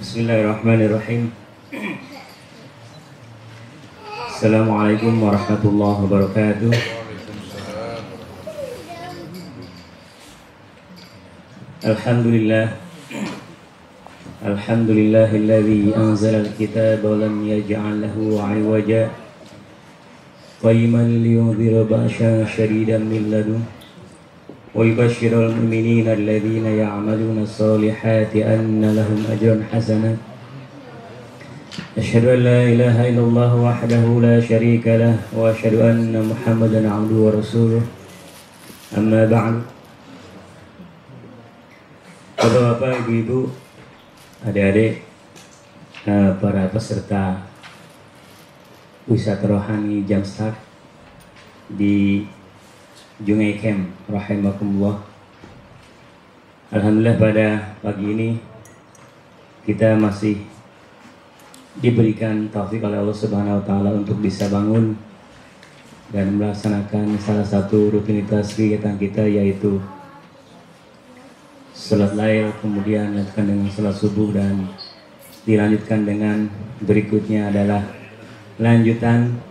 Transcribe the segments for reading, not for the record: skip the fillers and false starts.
Bismillahirrahmanirrahim. Assalamualaikum warahmatullahi wabarakatuh. Alhamdulillah. Alhamdulillahilladzi anzala al-kitaba wa lam yaj'al lahu 'iwaja qayyiman liyunzira ba'san shadidan min ladun wa yubashshirul mu'minina alladhina ya'maluna as-solihati anna lahum ajran hasanan. Asyhadu an la ilaha illallah wahdahu la syarika lah wa asyhadu anna Muhammadan 'abduhu wa rasuluh. Amma ba'du. Bapak-bapak, ibu-ibu, adik-adik, para peserta wisata rohani Jamstart di Jungai Camp, rahimakumullah. Alhamdulillah pada pagi ini kita masih diberikan taufik oleh Allah Subhanahu wa taala untuk bisa bangun dan melaksanakan salah satu rutinitas kegiatan kita, yaitu salat lail, kemudian dilanjutkan dengan salat subuh, dan dilanjutkan dengan berikutnya adalah lanjutan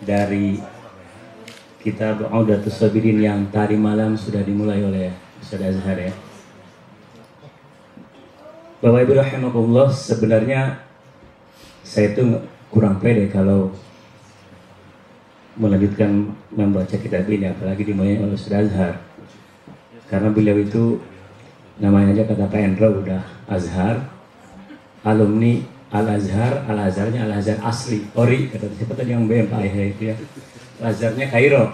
dari kitab Audatus Sabirin yang tadi malam sudah dimulai oleh Ustaz Azhar ya. Bapak Ibu rahimakumullah, sebenarnya saya itu kurang pede kalau melanjutkan membaca kitab ini, apalagi dimulai oleh Ustaz Azhar, karena beliau itu namanya aja kata Pak Endro udah Azhar, alumni Al-Azhar, Al-Azharnya Al-Azhar asli, ori, kata siapa tadi yang BM Pak Ayah itu ya, Al-Azharnya Kairo.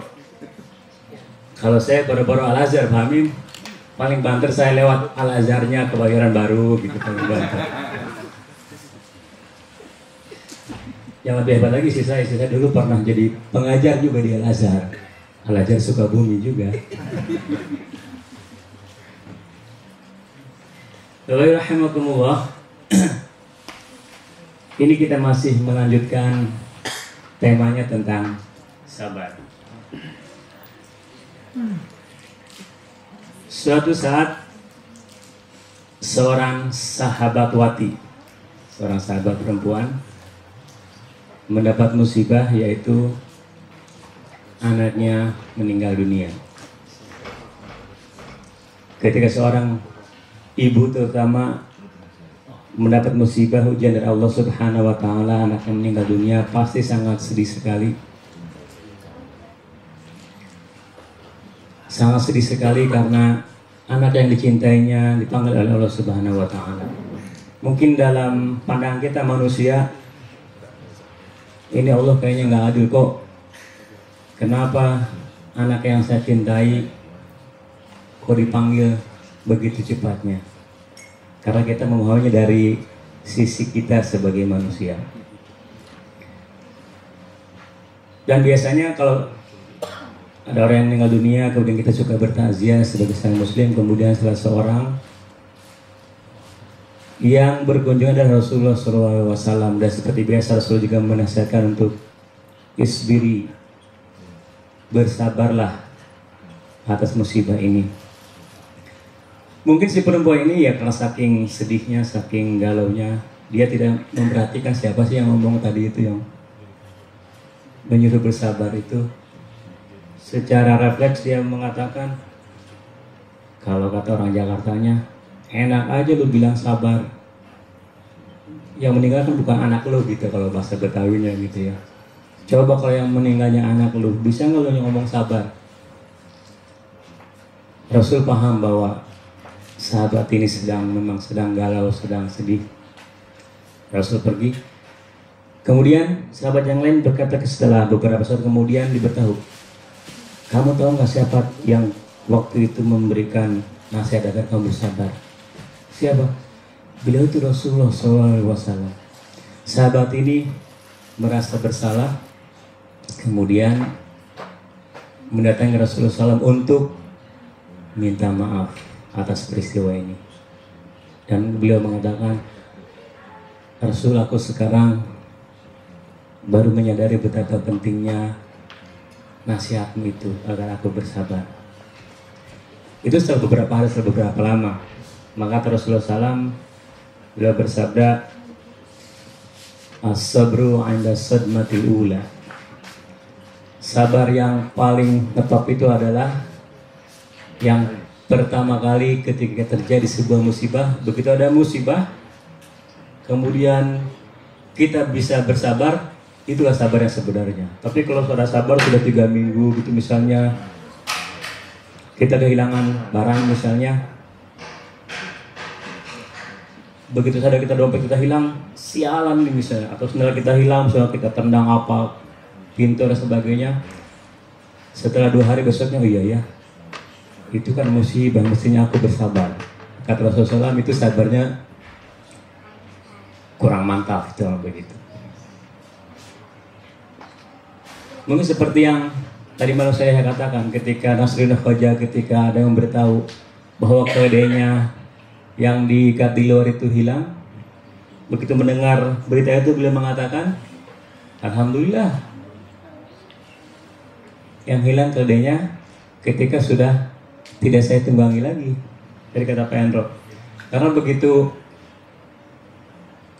Kalau saya baru-baru Al-Azhar, Pak Amin, paling banter saya lewat Al-Azharnya Kebayoran Baru gitu, paling banter. Yang lebih hebat lagi sih saya dulu pernah jadi pengajar juga di Al-Azhar, Al-Azhar Sukabumi juga. Rahimahumullah. Ini kita masih melanjutkan temanya tentang sabar. Suatu saat seorang sahabat perempuan mendapat musibah, yaitu anaknya meninggal dunia. Ketika seorang ibu terutama mendapat musibah ujian dari Allah Subhanahu wa taala, anaknya meninggal dunia, pasti sangat sedih sekali. Sangat sedih sekali karena anak yang dicintainya dipanggil oleh Allah Subhanahu wa taala. Mungkin dalam pandangan kita manusia, ini Allah kayaknya nggak adil kok. Kenapa anak yang saya cintai kok dipanggil begitu cepatnya? Karena kita memahaminya dari sisi kita sebagai manusia. Dan biasanya kalau ada orang yang meninggal dunia, kemudian kita suka bertakziah sebagai seorang muslim, kemudian salah seorang yang berkunjung dari Rasulullah SAW, dan seperti biasa Rasul juga menasihatkan untuk isbiri, bersabarlah atas musibah ini. Mungkin si perempuan ini ya karena saking sedihnya, saking galaunya, dia tidak memperhatikan siapa sih yang ngomong tadi itu, yang menyuruh bersabar itu. Secara refleks dia mengatakan, kalau kata orang Jakartanya, enak aja lu bilang sabar, yang meninggal kan bukan anak lu gitu, kalau bahasa Betawinya gitu ya. Coba kalau yang meninggalnya anak lu, bisa nggak lu ngomong sabar? Rasul paham bahwa sahabat ini memang sedang galau, sedang sedih. Rasul pergi. Kemudian sahabat yang lain berkata, setelah beberapa saat kemudian diberitahu, kamu tahu nggak siapa yang waktu itu memberikan nasihat agar kamu bersabar? Siapa? Beliau itu Rasulullah SAW. Sahabat ini merasa bersalah, kemudian mendatangi Rasulullah SAW untuk minta maaf atas peristiwa ini. Dan beliau mengatakan, Rasul, aku sekarang baru menyadari betapa pentingnya nasihatmu itu agar aku bersabar. Itu setelah beberapa hari, setelah beberapa lama, maka Rasulullah SAW Beliau bersabda, as-sabru 'inda sadmatil ula. Sabar yang paling ngetop itu adalah yang pertama kali ketika terjadi sebuah musibah. Begitu ada musibah, kemudian kita bisa bersabar, itulah sabar yang sebenarnya. Tapi kalau sudah sabar sudah 3 minggu gitu misalnya, kita kehilangan barang misalnya, begitu saja kita dompet kita hilang, sialan nih misalnya, atau sendal kita hilang, misalnya kita tendang apa, pintu dan sebagainya. Setelah 2 hari besoknya, oh iya ya, itu kan musibah, mestinya aku bersabar. Kata Rasulullah SAW, itu sabarnya kurang mantap, itu begitu. Mungkin seperti yang tadi malam saya katakan, ketika Nasrullah Khoja, ketika ada yang memberitahu bahwa keledainya yang diikat di luar itu hilang, begitu mendengar berita itu beliau mengatakan, alhamdulillah, yang hilang keledainya ketika sudah tidak saya tunggangi lagi. Dari kata Pak Hendro, karena begitu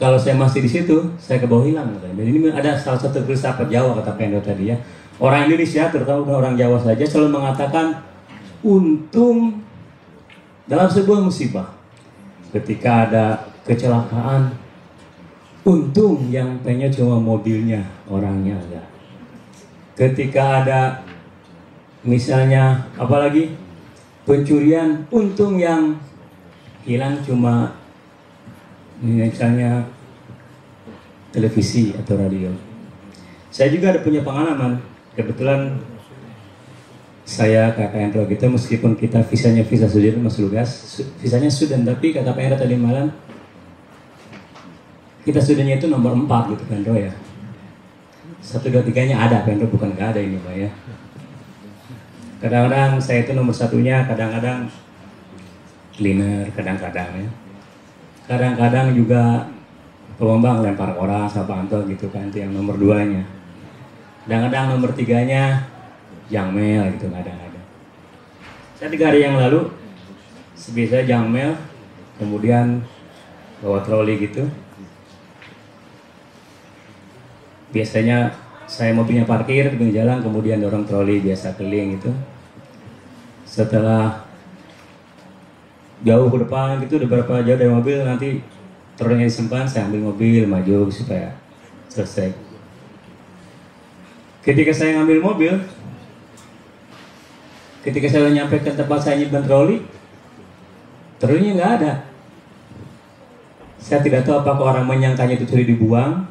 kalau saya masih di situ, saya ke bawah hilang. Dan ini ada salah satu filsafat Jawa, kata Pak Hendro tadi ya. Orang Indonesia, terutama orang Jawa saja, selalu mengatakan untung dalam sebuah musibah. Ketika ada kecelakaan, untung yang pengen cuma mobilnya, orangnya enggak. Ketika ada misalnya apalagi pencurian, untung yang hilang cuma misalnya televisi atau radio. Saya juga ada punya pengalaman. Kebetulan saya kakak Hendro gitu, meskipun kita visanya visa Sudan, Mas Lugas, visanya Sudan, tapi kata Pak Hendro tadi malam kita Sudannya itu nomor 4 gitu kan, Hendro ya. 1, 2, 3-nya ada, Pak Hendro bukan nggak ada ini Pak ya. Kadang-kadang saya itu nomor 1-nya, kadang-kadang cleaner, kadang-kadang ya. Kadang-kadang juga pengembang lempar orang sama Anto gitu kan, itu yang nomor 2-nya. Kadang-kadang nomor 3-nya jangmel gitu, kadang-kadang. Saya 3 hari yang lalu sebiasa jangmel, kemudian bawa troli gitu. Biasanya saya mobilnya parkir di pinggir jalan, kemudian dorong troli biasa keliling gitu. Setelah jauh ke depan gitu, udah berapa jauh dari mobil, nanti trolinya disimpan, saya ambil mobil, maju supaya selesai. Ketika saya ngambil mobil, ketika saya nyampe ke tempat saya nyimpan trolinya nggak ada. Saya tidak tahu apakah orang menyangkanya itu sudah dibuang,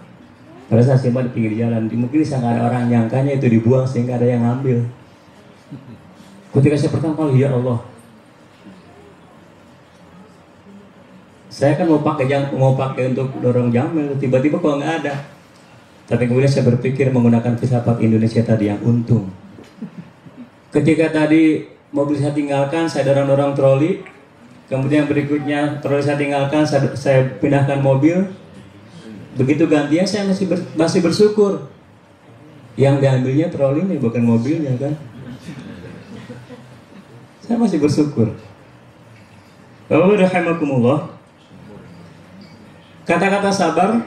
pada saat simpan di pinggir jalan. Mungkin disangka ada orang nyangkanya itu dibuang sehingga ada yang ngambil. Ketika saya pertama kali, ya Allah, saya kan mau pakai untuk dorong jamil, tiba-tiba kok nggak ada. Tapi kemudian saya berpikir menggunakan filsafat Indonesia tadi yang untung. Ketika tadi mobil saya tinggalkan, saya dorong troli. Kemudian berikutnya troli saya tinggalkan, saya pindahkan mobil. Begitu gantian saya masih bersyukur. Yang diambilnya troli ini bukan mobilnya kan. Saya masih bersyukur. Bapak rahimakumullah. Kata-kata sabar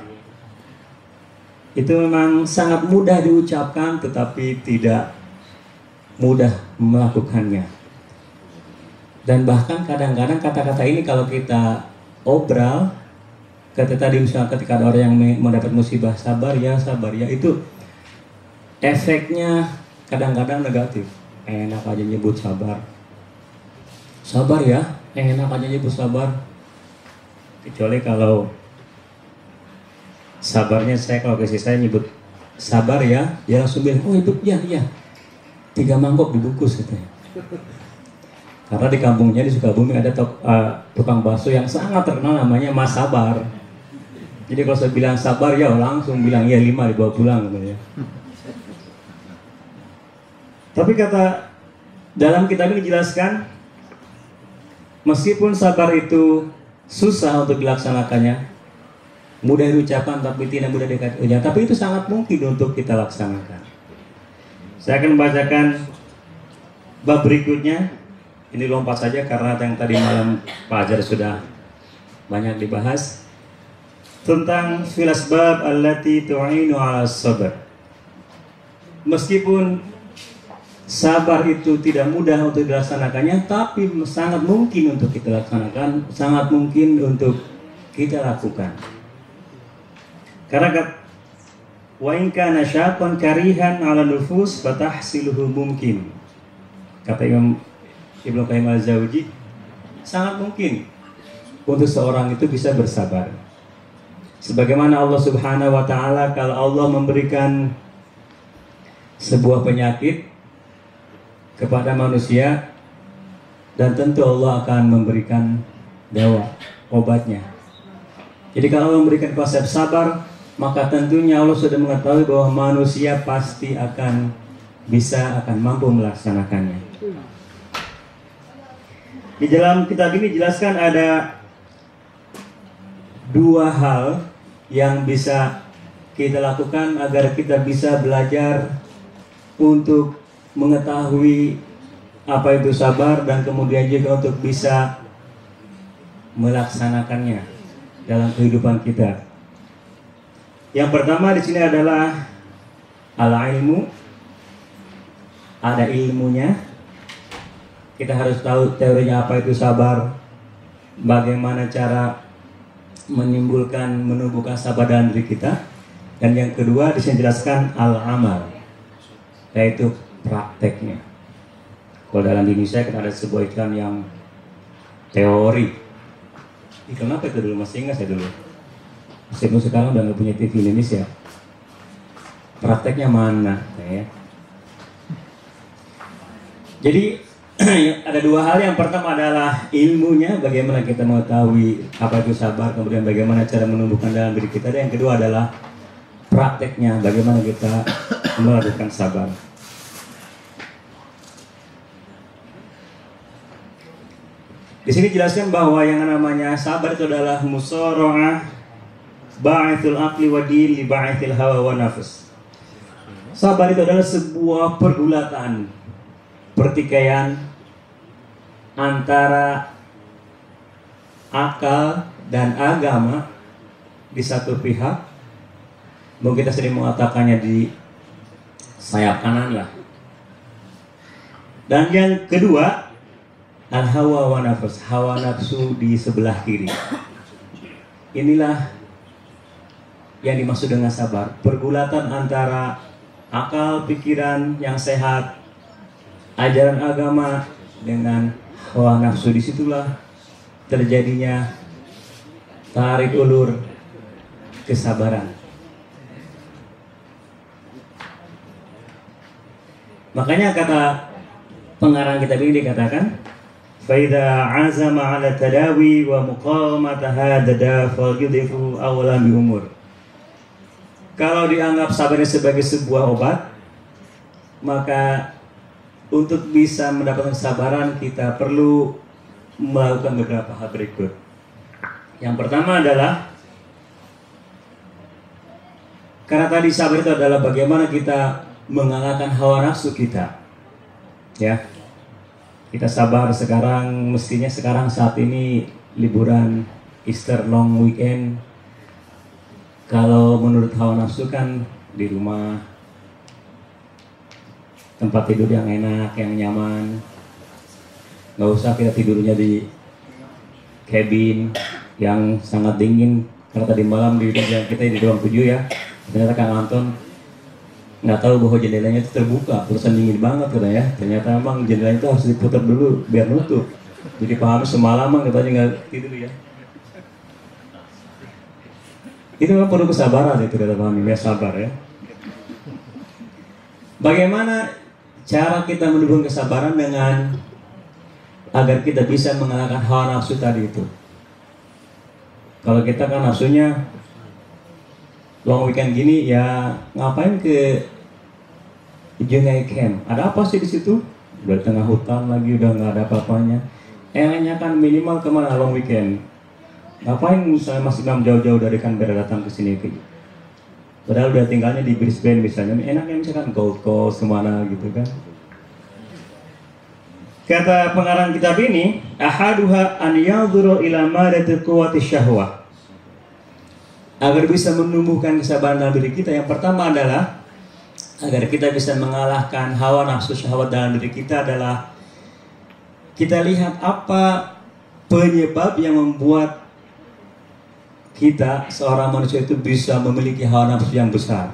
itu memang sangat mudah diucapkan, tetapi tidak mudah melakukannya. Dan bahkan kadang-kadang kata-kata ini kalau kita obral, kata tadi misalnya ketika ada orang yang mendapat musibah, sabar ya, itu efeknya kadang-kadang negatif. Enak aja nyebut sabar. Sabar ya, enak aja nyebut sabar. Kecuali kalau sabarnya saya, kalau kasih saya nyebut sabar ya, dia langsung bilang, oh itu ya, 3 mangkok dibungkus katanya. Karena di kampungnya di Sukabumi ada tukang bakso yang sangat terkenal namanya Mas Sabar. Jadi kalau saya bilang sabar ya, langsung bilang ya 5 dibawa pulang katanya. Tapi kata dalam kitab ini dijelaskan, meskipun sabar itu susah untuk dilaksanakannya, mudah diucapkan tapi tidak mudah dikatakan, tapi itu sangat mungkin untuk kita laksanakan. Saya akan membacakan bab berikutnya. Ini lompat saja karena yang tadi malam Pak Ajar sudah banyak dibahas. tentang fil asbab allati tu'inu 'ala sabr. Meskipun sabar itu tidak mudah untuk dilaksanakannya, tapi sangat mungkin untuk kita laksanakan, sangat mungkin untuk kita lakukan. Karena wa in kana syaqan karihan 'ala nufus fatahsiluhu mumkin. Kata Imam Ibnu Qayyim al-Jauzi, sangat mungkin untuk seorang itu bisa bersabar. Sebagaimana Allah Subhanahu wa taala, kalau Allah memberikan sebuah penyakit kepada manusia, dan tentu Allah akan memberikan dawa, obatnya. Jadi kalau Allah memberikan konsep sabar, maka tentunya Allah sudah mengetahui bahwa manusia pasti akan mampu melaksanakannya. Di dalam kitab ini dijelaskan ada dua hal yang bisa kita lakukan agar kita bisa belajar untuk mengetahui apa itu sabar, dan kemudian juga untuk bisa melaksanakannya dalam kehidupan kita. Yang pertama di sini adalah al-ilmu, ada ilmunya. Kita harus tahu teorinya apa itu sabar, bagaimana cara menumbuhkan sabar dalam diri kita. Dan yang kedua di sini jelaskan al-amal, yaitu prakteknya. Kalau dalam Indonesia kita ada sebuah iklan yang teori. Iklan apa itu dulu? Masih ingat saya dulu? Meskipun sekarang udah nggak punya TV Indonesia. Prakteknya mana? Ya. Jadi ada dua hal. Yang pertama adalah ilmunya, bagaimana kita mengetahui apa itu sabar, kemudian bagaimana cara menumbuhkan dalam diri kita. Dan yang kedua adalah prakteknya, bagaimana kita melakukan sabar. Di sini jelaskan bahwa yang namanya sabar itu adalah musara'ah ba'ithul aqli wa din li ba'ithil hawa wa nafs. Sabar itu adalah sebuah pergulatan, pertikaian antara akal dan agama di satu pihak. Mungkin kita sering mengatakannya di sayap kanan lah. Dan yang kedua, al-hawa wa nafs, hawa nafsu di sebelah kiri. Inilah yang dimaksud dengan sabar, pergulatan antara akal, pikiran yang sehat, ajaran agama dengan hawa nafsu. Disitulah terjadinya tarik ulur kesabaran. Makanya kata pengarang kitab ini dikatakan, faida azama ala tadawi wa muqawamata hadada falyudhifu awalan bi umur. Kalau dianggap sabar sebagai sebuah obat, maka untuk bisa mendapatkan kesabaran kita perlu melakukan beberapa hal berikut. Yang pertama adalah, karena tadi sabar itu adalah bagaimana kita mengalahkan hawa nafsu kita. Ya, kita sabar sekarang, mestinya sekarang saat ini liburan Easter long weekend. Kalau menurut hawa nafsu kan di rumah, tempat tidur yang enak, yang nyaman. Nggak usah kita tidurnya di cabin yang sangat dingin. Karena tadi malam di kita di ruang 7 ya, ternyata Kang Anton nggak tahu bahwa jendelanya itu terbuka, terusan dingin banget katanya ya. Ternyata emang jendelanya itu harus diputar dulu biar nutup. Jadi Pak Hamis semalaman katanya nggak tidur ya. Itu memang perlu kesabaran itu kata Pak Hamis, ya sabar ya. Bagaimana cara kita menumbuhkan kesabaran dengan agar kita bisa mengalahkan hawa nafsu tadi itu? Kalau kita kan nafsunya long weekend gini ya, ngapain ke Jungai Camp? Ada apa sih di situ? Udah tengah hutan lagi, udah nggak ada apa-apanya. Enaknya kan minimal kemana long weekend? Ngapain misalnya masih jauh-jauh dari Canberra datang ke sini? Padahal udah tinggalnya di Brisbane misalnya. Enaknya misalkan Gold Coast kemana gitu kan? Kata pengarang kitab ini, ahaduha an yadhuru ila madati quwwati syahwah. agar bisa menumbuhkan kesabaran dalam diri kita, yang pertama adalah agar kita bisa mengalahkan hawa nafsu syahwat dalam diri kita adalah kita lihat apa penyebab yang membuat kita, seorang manusia itu bisa memiliki hawa nafsu yang besar.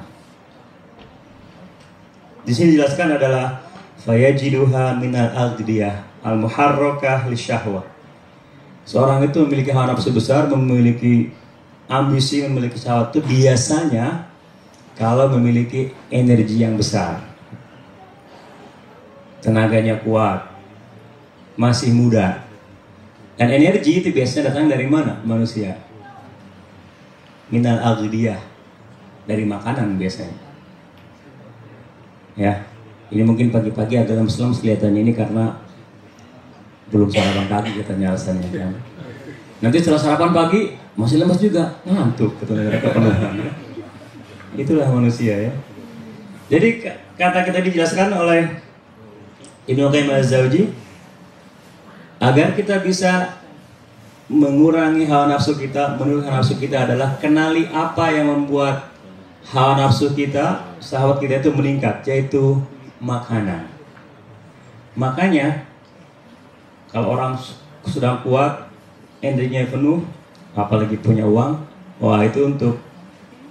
Di sini dijelaskan adalah fayajiduha minal aghdiyah al-muharrakah lisyahwah. Seorang itu memiliki hawa nafsu besar, memiliki ambisi, memiliki syahwat itu biasanya kalau memiliki energi yang besar, tenaganya kuat, masih muda. Dan energi itu biasanya datang dari mana manusia? Minal aghdiyah, dari makanan biasanya. Ya, ini mungkin pagi-pagi agak lemes-lemes kelihatannya ini karena belum sarapan pagi katanya alasannya kan. Nanti setelah sarapan pagi masih lemes juga, ngantuk katanya kepenuhan. Ya. Itulah manusia ya. Jadi kata kita dijelaskan oleh Ibnu Qayyim Az-Zawji agar kita bisa mengurangi hawa nafsu kita, menurunkan nafsu kita adalah kenali apa yang membuat hawa nafsu kita, syahwat kita itu meningkat, yaitu makanan. Makanya kalau orang sudah kuat, energinya penuh, apalagi punya uang, wah itu untuk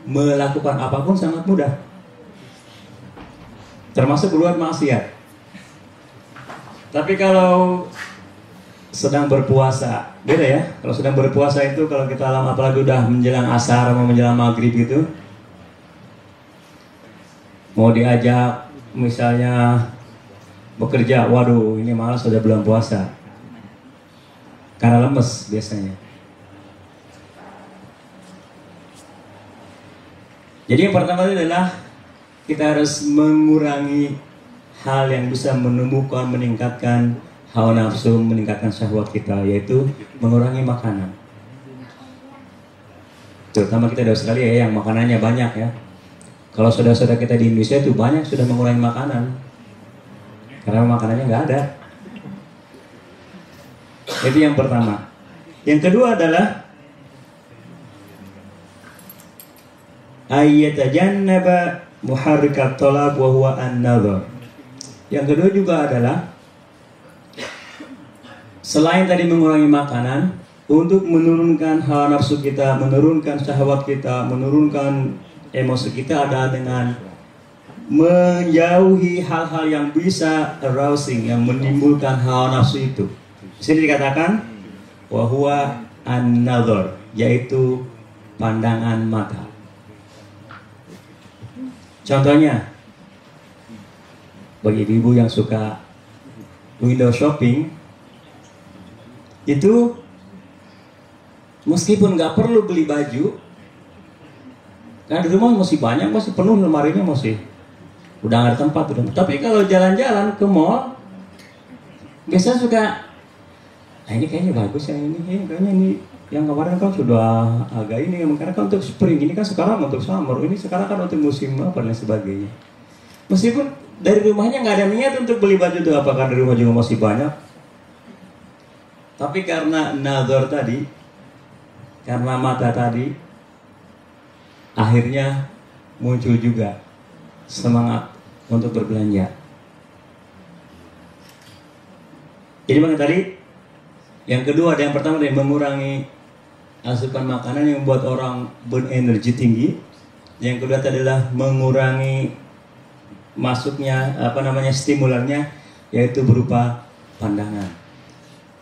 melakukan apapun sangat mudah. Termasuk berbuat maksiat. Tapi kalau sedang berpuasa, beda ya. Kalau sedang berpuasa itu kalau kita lama, apalagi udah menjelang asar mau menjelang maghrib gitu, mau diajak misalnya bekerja, waduh ini malas sudah bulan puasa, karena lemes biasanya. Jadi yang pertama adalah kita harus mengurangi hal yang bisa menumbuhkan, meningkatkan hawa nafsu, meningkatkan syahwat kita, yaitu mengurangi makanan. Terutama kita di Australia ya, yang makanannya banyak ya. Kalau saudara-saudara kita di Indonesia itu banyak sudah mengurangi makanan karena makanannya nggak ada. Itu yang pertama. Yang kedua adalah ayyatajannaba muharrikat talab wa huwa an-nadhar. Yang kedua juga adalah selain tadi mengurangi makanan, untuk menurunkan hawa nafsu kita, menurunkan syahwat kita, menurunkan emosi kita adalah dengan menjauhi hal-hal yang bisa arousing, yang menimbulkan hawa nafsu itu. Di sini dikatakan wa huwa an-nadhar, yaitu pandangan mata. Contohnya, bagi ibu yang suka window shopping, itu meskipun nggak perlu beli baju, karena di rumah masih banyak, masih penuh lemarinya, masih udah nggak ada tempat udah. Tapi kalau jalan-jalan ke mall, biasanya suka, nah ini kayaknya bagus yang ini kayaknya ini yang kemarin kan sudah agak ini, karena kan untuk spring, ini kan sekarang untuk summer, ini sekarang kan untuk musim apa dan sebagainya. Meskipun dari rumahnya nggak ada niat untuk beli baju itu, apakah dari rumah juga masih banyak. Tapi karena nazar tadi, karena mata tadi, akhirnya muncul juga semangat untuk berbelanja. Jadi mana tadi? Yang kedua ada yang pertama dari mengurangi asupan makanan yang membuat orang berenergi tinggi. Yang kedua adalah mengurangi masuknya stimulannya, yaitu berupa pandangan.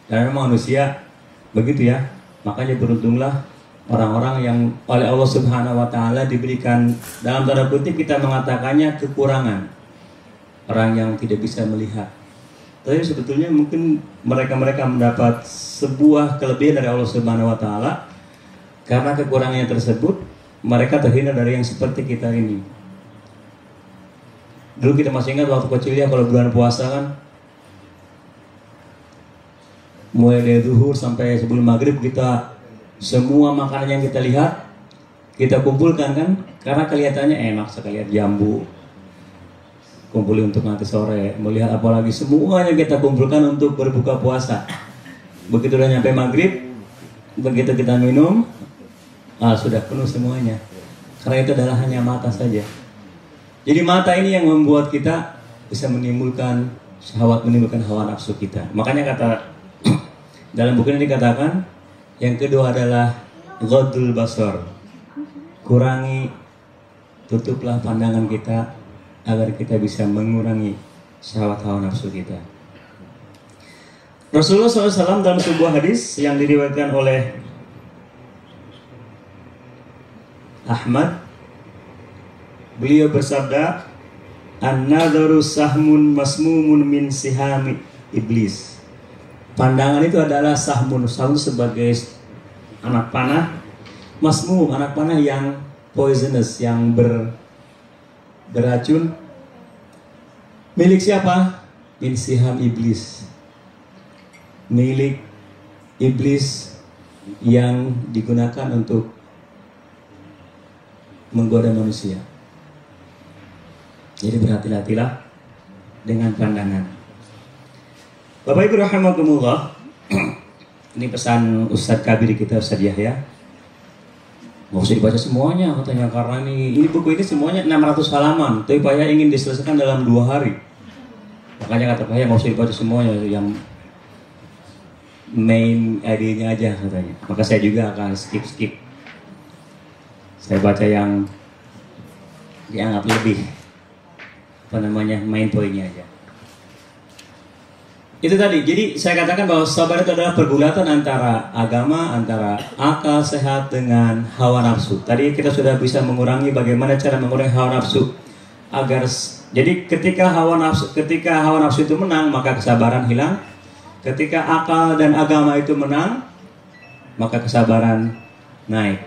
Dan manusia begitu ya. Makanya beruntunglah orang-orang yang oleh Allah Subhanahu wa taala diberikan, dalam tanda kutip kita mengatakannya, kekurangan. Orang yang tidak bisa melihat. Tapi sebetulnya mungkin mereka mendapat sebuah kelebihan dari Allah Subhanahu wa taala. Karena kekurangannya tersebut, mereka terhindar dari yang seperti kita ini. Dulu kita masih ingat waktu kecil ya, kalau bulan puasa kan, mulai dari zuhur sampai sebelum maghrib, kita semua makanan yang kita lihat kita kumpulkan kan, karena kelihatannya enak sekali, lihat jambu kumpulin untuk nanti sore, melihat apalagi semuanya kita kumpulkan untuk berbuka puasa. Begitu udah nyampe maghrib, begitu kita minum, sudah penuh semuanya. Karena itu adalah hanya mata saja. Jadi mata ini yang membuat kita bisa menimbulkan syahwat, menimbulkan hawa nafsu kita. Makanya kata dalam buku ini dikatakan yang kedua adalah ghaddul basar. Kurangi, tutuplah pandangan kita agar kita bisa mengurangi syahwat hawa nafsu kita. Rasulullah SAW dalam sebuah hadis yang diriwayatkan oleh Ahmad, beliau bersabda, "An-nadharu sahmun masmumun min sihami iblis." Pandangan itu adalah sahmun, sahmun sebagai anak panah, masmum, anak panah yang poisonous, yang beracun. Milik siapa? Min siham iblis. Milik iblis yang digunakan untuk menggoda manusia. Jadi berhati-hatilah dengan pandangan. Bapak Ibu rahimakumullah. Ini pesan Ustadz Kabir kita, Ustadz Yahya. Nggak usah dibaca semuanya katanya, karena ini buku ini semuanya 600 halaman. Tapi Pak Yahya ingin diselesaikan dalam 2 hari. Makanya kata Pak Yahya nggak usah dibaca semuanya, yang main idenya aja katanya. Maka saya juga akan skip. Saya baca yang dianggap lebih main poinnya aja. Itu tadi. Jadi saya katakan bahwa sabar itu adalah pergulatan antara agama, antara akal sehat dengan hawa nafsu. Tadi kita sudah bisa mengurangi bagaimana cara mengurangi hawa nafsu agar jadi ketika hawa nafsu itu menang, maka kesabaran hilang. Ketika akal dan agama itu menang, maka kesabaran naik.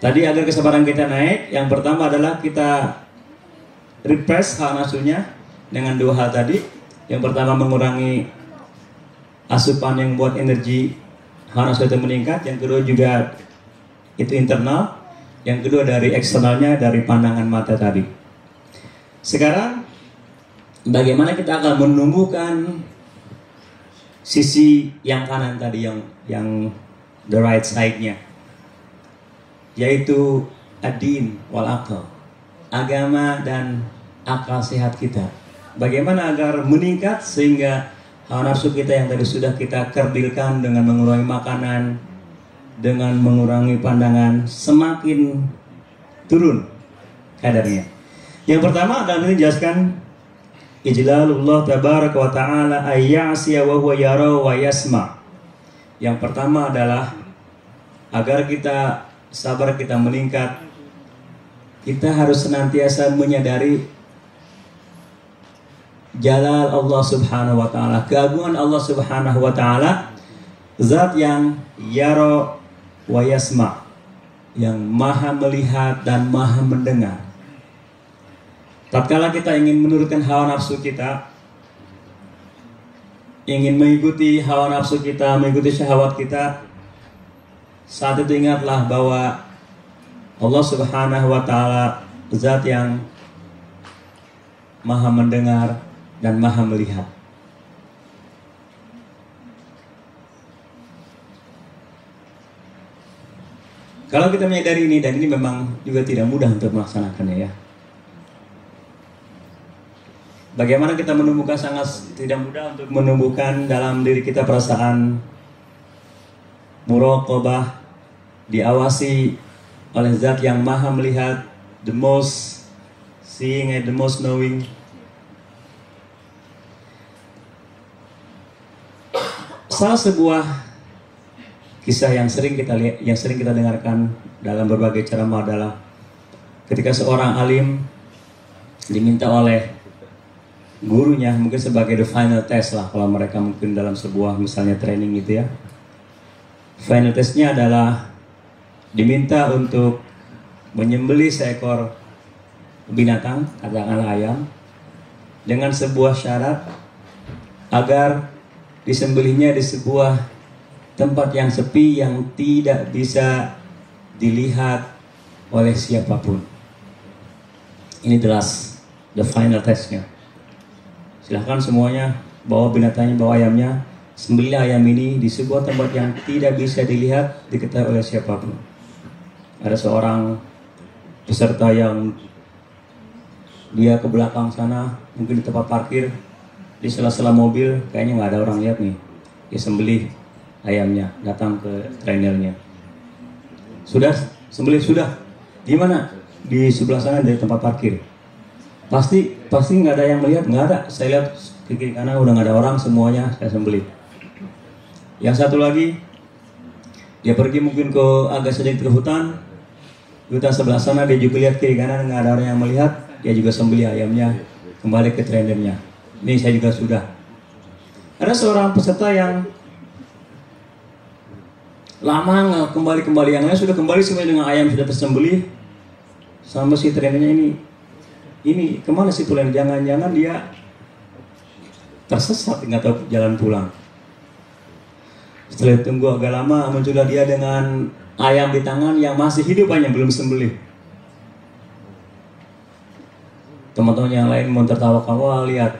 Tadi agar kesabaran kita naik, yang pertama adalah kita repress hawa nafsunya dengan 2 hal tadi. Yang pertama mengurangi asupan yang membuat energi hawa nafsu itu meningkat. Yang kedua juga itu internal. Yang kedua dari eksternalnya, dari pandangan mata tadi. Sekarang bagaimana kita akan menumbuhkan sisi yang kanan tadi, yang the right side-nya, yaitu ad-din wal aql, agama dan akal sehat kita. Bagaimana agar meningkat sehingga hawa nafsu kita yang tadi sudah kita kerdilkan dengan mengurangi makanan, dengan mengurangi pandangan, semakin turun kadarnya. Yang pertama adalah dijelaskan ijlalullah tabaraka wa ta'ala ayya'siya wa huwa yara wa yasma. Yang pertama adalah agar kita sabar kita meningkat, kita harus senantiasa menyadari jalal Allah subhanahu wa ta'ala, keagungan Allah subhanahu wa ta'ala, zat yang yara wa yasma, yang maha melihat dan maha mendengar. Tatkala kita ingin menurunkan hawa nafsu kita, ingin mengikuti hawa nafsu kita, mengikuti syahwat kita, saat itu ingatlah bahwa Allah subhanahu wa ta'ala zat yang maha mendengar dan maha melihat. Kalau kita menyadari ini, dan ini memang juga tidak mudah untuk melaksanakannya ya. Bagaimana kita menumbuhkan, sangat tidak mudah untuk menumbuhkan dalam diri kita perasaan muraqabah, diawasi oleh zat yang maha melihat, the most seeing and the most knowing. Salah sebuah kisah yang sering kita dengarkan dalam berbagai ceramah adalah ketika seorang alim diminta oleh gurunya, mungkin sebagai the final test lah kalau mereka mungkin dalam sebuah misalnya training gitu ya. Final testnya adalah diminta untuk menyembelih seekor binatang, katakanlah ayam, dengan sebuah syarat agar disembelihnya di sebuah tempat yang sepi yang tidak bisa dilihat oleh siapapun. Ini jelas the final testnya. Silahkan semuanya bawa binatangnya, bawa ayamnya, sembelih ayam ini di sebuah tempat yang tidak bisa dilihat, diketahui oleh siapapun. ada seorang peserta yang dia ke belakang sana, mungkin di tempat parkir, di sela-sela mobil, kayaknya nggak ada orang lihat nih, dia sembelih ayamnya, datang ke trainernya. Sudah sembelih, sudah. Di mana? Di sebelah sana dari tempat parkir. Pasti nggak ada yang melihat, nggak ada. Saya lihat ke kiri kanan udah nggak ada orang, semuanya saya sembelih. Yang satu lagi, dia pergi mungkin ke agak sedikit ke hutan sebelah sana, dia juga lihat kiri kanan nggak ada orang yang melihat, dia juga sembelih ayamnya, kembali ke trainernya. Ini saya juga sudah. Ada seorang peserta yang lama nggak kembali, yang lain sudah kembali semua dengan ayam sudah tersembelih, sama si trainernya ini kemana sih pulang? Jangan-jangan dia tersesat, nggak tahu jalan pulang. Setelah tunggu agak lama, muncullah dia dengan ayam di tangan yang masih hidup, hanya belum sembelih. Teman-teman yang lain mau tertawakan, wah lihat,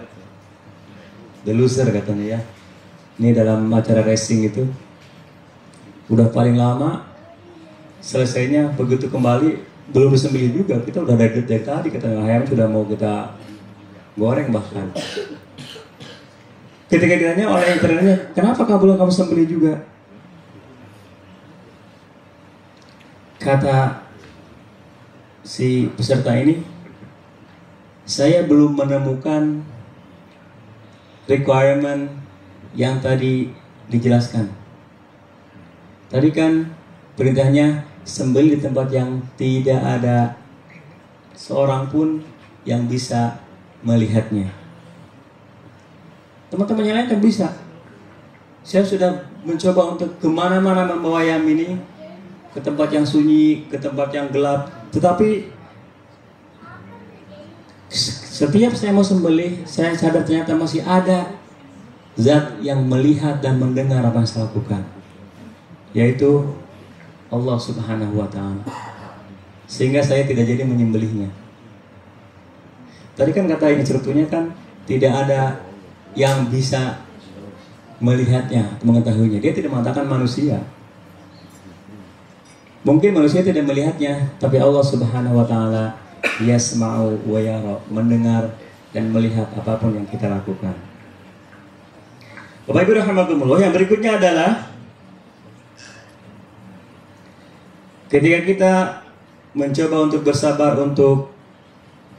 the loser katanya ya. Ini dalam acara racing itu, udah paling lama, selesainya begitu kembali, belum disembelih juga. Kita udah dari tadi, katanya ayam sudah mau kita goreng bahkan. Ketika ditanya oleh trainernya, kenapa belum kamu sembelih juga? Kata si peserta ini, saya belum menemukan requirement yang tadi dijelaskan. Tadi kan perintahnya sembelih di tempat yang tidak ada seorang pun yang bisa melihatnya. Teman-teman yang lain kan bisa. Saya sudah mencoba untuk kemana-mana membawa ayam ini, ke tempat yang sunyi, ke tempat yang gelap. Tetapi setiap saya mau sembelih, saya sadar ternyata masih ada zat yang melihat dan mendengar apa yang saya lakukan, yaitu Allah Subhanahu wa Ta'ala. Sehingga saya tidak jadi menyembelihnya. Tadi kan kata instrukturnya kan tidak ada yang bisa melihatnya, mengetahuinya. Dia tidak mengatakan manusia. Mungkin manusia tidak melihatnya, tapi Allah Subhanahu wa Ta'ala yasma'u wa yara, mendengar dan melihat apapun yang kita lakukan. Bapak Ibu rahimakumullah, yang berikutnya adalah ketika kita mencoba untuk bersabar untuk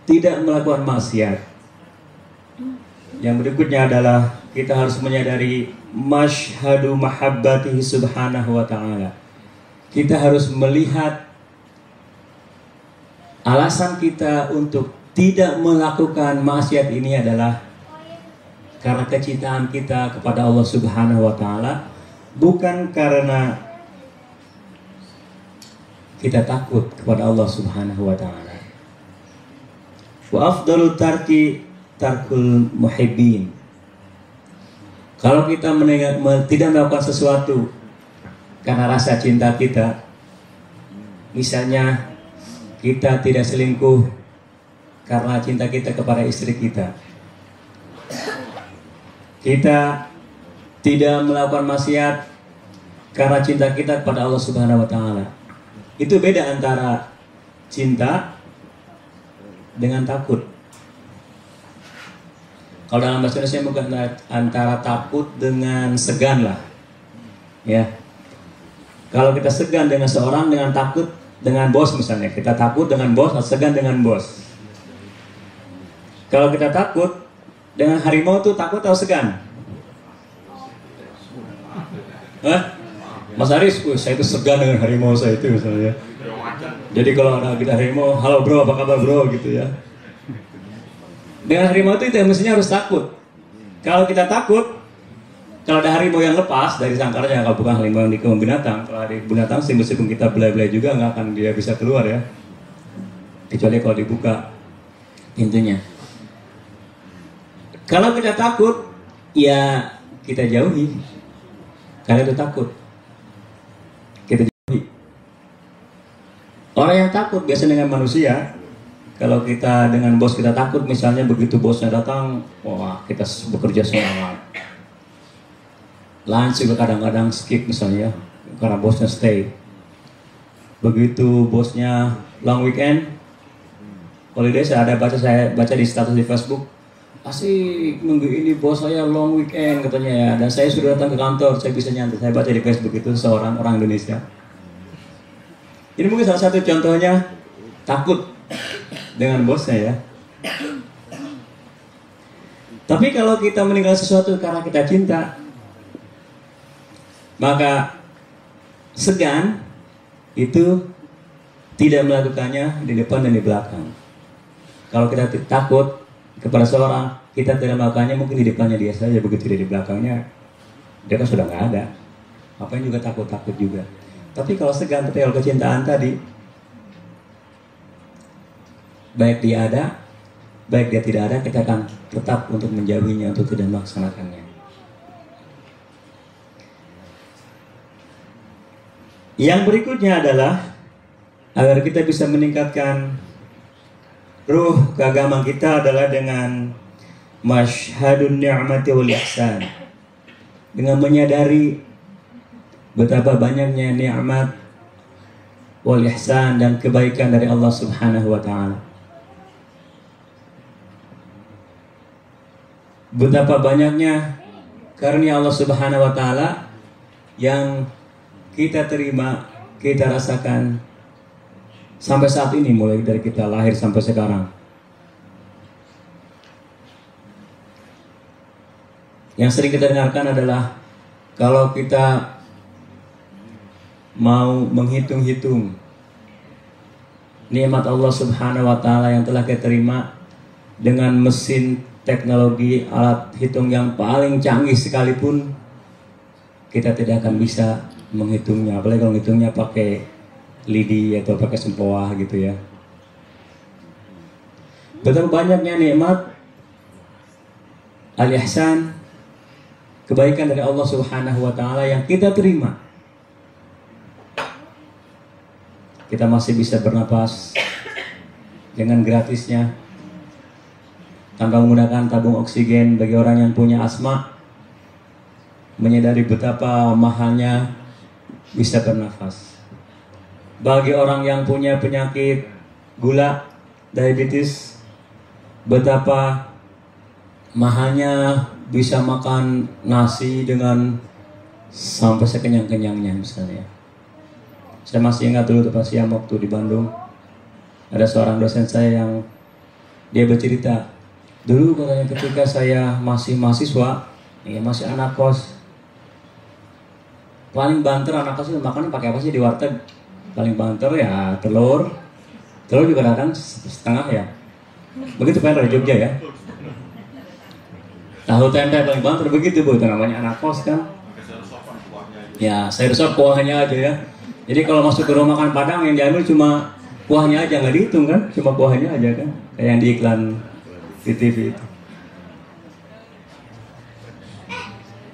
tidak melakukan maksiat. Yang berikutnya adalah kita harus menyadari masyhadu mahabbatihi subhanahu wa ta'ala. Kita harus melihat alasan kita untuk tidak melakukan maksiat ini adalah karena kecintaan kita kepada Allah Subhanahu wa Ta'ala, bukan karena kita takut kepada Allah Subhanahu wa Ta'ala. Wa afdalu tarki tarkul muhibbin. Kalau kita tidak melakukan sesuatu karena rasa cinta kita, misalnya kita tidak selingkuh karena cinta kita kepada istri kita, kita tidak melakukan maksiat karena cinta kita kepada Allah Subhanahu wa Ta'ala. Itu beda antara cinta dengan takut. Kalau dalam bahasa Indonesia bukan antara takut dengan segan lah, ya. Kalau kita segan dengan seorang, dengan takut dengan bos misalnya, kita takut dengan bos atau segan dengan bos. Kalau kita takut dengan harimau tuh takut atau segan? Hah? Mas Aris, saya itu segan dengan harimau saya itu misalnya. Jadi kalau ada kita harimau, halo bro, apa kabar bro gitu ya. Dengan harimau itu mestinya harus takut. Kalau kita takut, kalau ada harimau yang lepas dari sangkarnya, kalau bukan harimau yang di kebun binatang, kalau ada binatang sih meskipun kita belai-belai juga nggak akan dia bisa keluar ya, kecuali kalau dibuka pintunya. Kalau kita takut, ya kita jauhi. Karena itu takut, kita jauhi. Orang yang takut biasa dengan manusia. Kalau kita dengan bos kita takut, misalnya begitu bosnya datang, wah kita bekerja semangat. Lunch juga kadang-kadang skip misalnya, karena bosnya stay. Begitu bosnya long weekend, holiday, saya baca di status di Facebook, asik nunggu ini bos saya long weekend katanya ya, dan saya sudah datang ke kantor, saya bisa nyantai. Saya baca di Facebook itu seorang orang Indonesia. Ini mungkin salah satu contohnya takut dengan bosnya ya. Tapi kalau kita meninggal sesuatu karena kita cinta, maka segan itu tidak melakukannya di depan dan di belakang. Kalau kita takut kepada seorang, kita tidak melakukannya mungkin di depannya dia saja, begitu dia di belakangnya dia kan sudah nggak ada. Apa yang juga takut juga. Tapi kalau segan, tapi kalau kecintaan tadi, baik dia ada, baik dia tidak ada, kita akan tetap untuk menjauhinya, untuk tidak melaksanakannya. Yang berikutnya adalah agar kita bisa meningkatkan ruh keagamaan kita adalah dengan masyhadun ni'mati wal ihsan, dengan menyadari betapa banyaknya nikmat wal ihsan dan kebaikan dari Allah Subhanahu wa taala. Betapa banyaknya karunia Allah Subhanahu wa taala yang kita terima, kita rasakan sampai saat ini, mulai dari kita lahir sampai sekarang. Yang sering kita dengarkan adalah kalau kita mau menghitung-hitung nikmat Allah Subhanahu wa taala yang telah kita terima dengan mesin teknologi alat hitung yang paling canggih sekalipun, kita tidak akan bisa menghitungnya, apalagi kalau menghitungnya pakai lidi atau pakai sempoa gitu ya. Betapa banyaknya nikmat al-ihsan, kebaikan dari Allah Subhanahu wa taala yang kita terima. Kita masih bisa bernapas dengan gratisnya tanpa menggunakan tabung oksigen. Bagi orang yang punya asma, menyadari betapa mahalnya bisa bernafas. Bagi orang yang punya penyakit gula, diabetes, betapa mahalnya bisa makan nasi dengan sampai sekenyang-kenyangnya misalnya. Saya masih ingat dulu pas siang waktu di Bandung, ada seorang dosen saya yang dia bercerita, dulu katanya ketika saya masih mahasiswa, ya masih anak kos, paling banter anak kos itu makannya pakai apa sih di warteg? Paling banter ya telur juga kadang setengah ya. Begitu pengen dari Jogja ya. Tahu tempe paling banter begitu bu, itu namanya anak kos kan. Ya sayur sop kuahnya aja ya. Jadi kalau masuk ke rumah makan Padang yang diambil cuma kuahnya aja, nggak dihitung kan, cuma kuahnya aja kan, kayak yang di iklan di TV itu.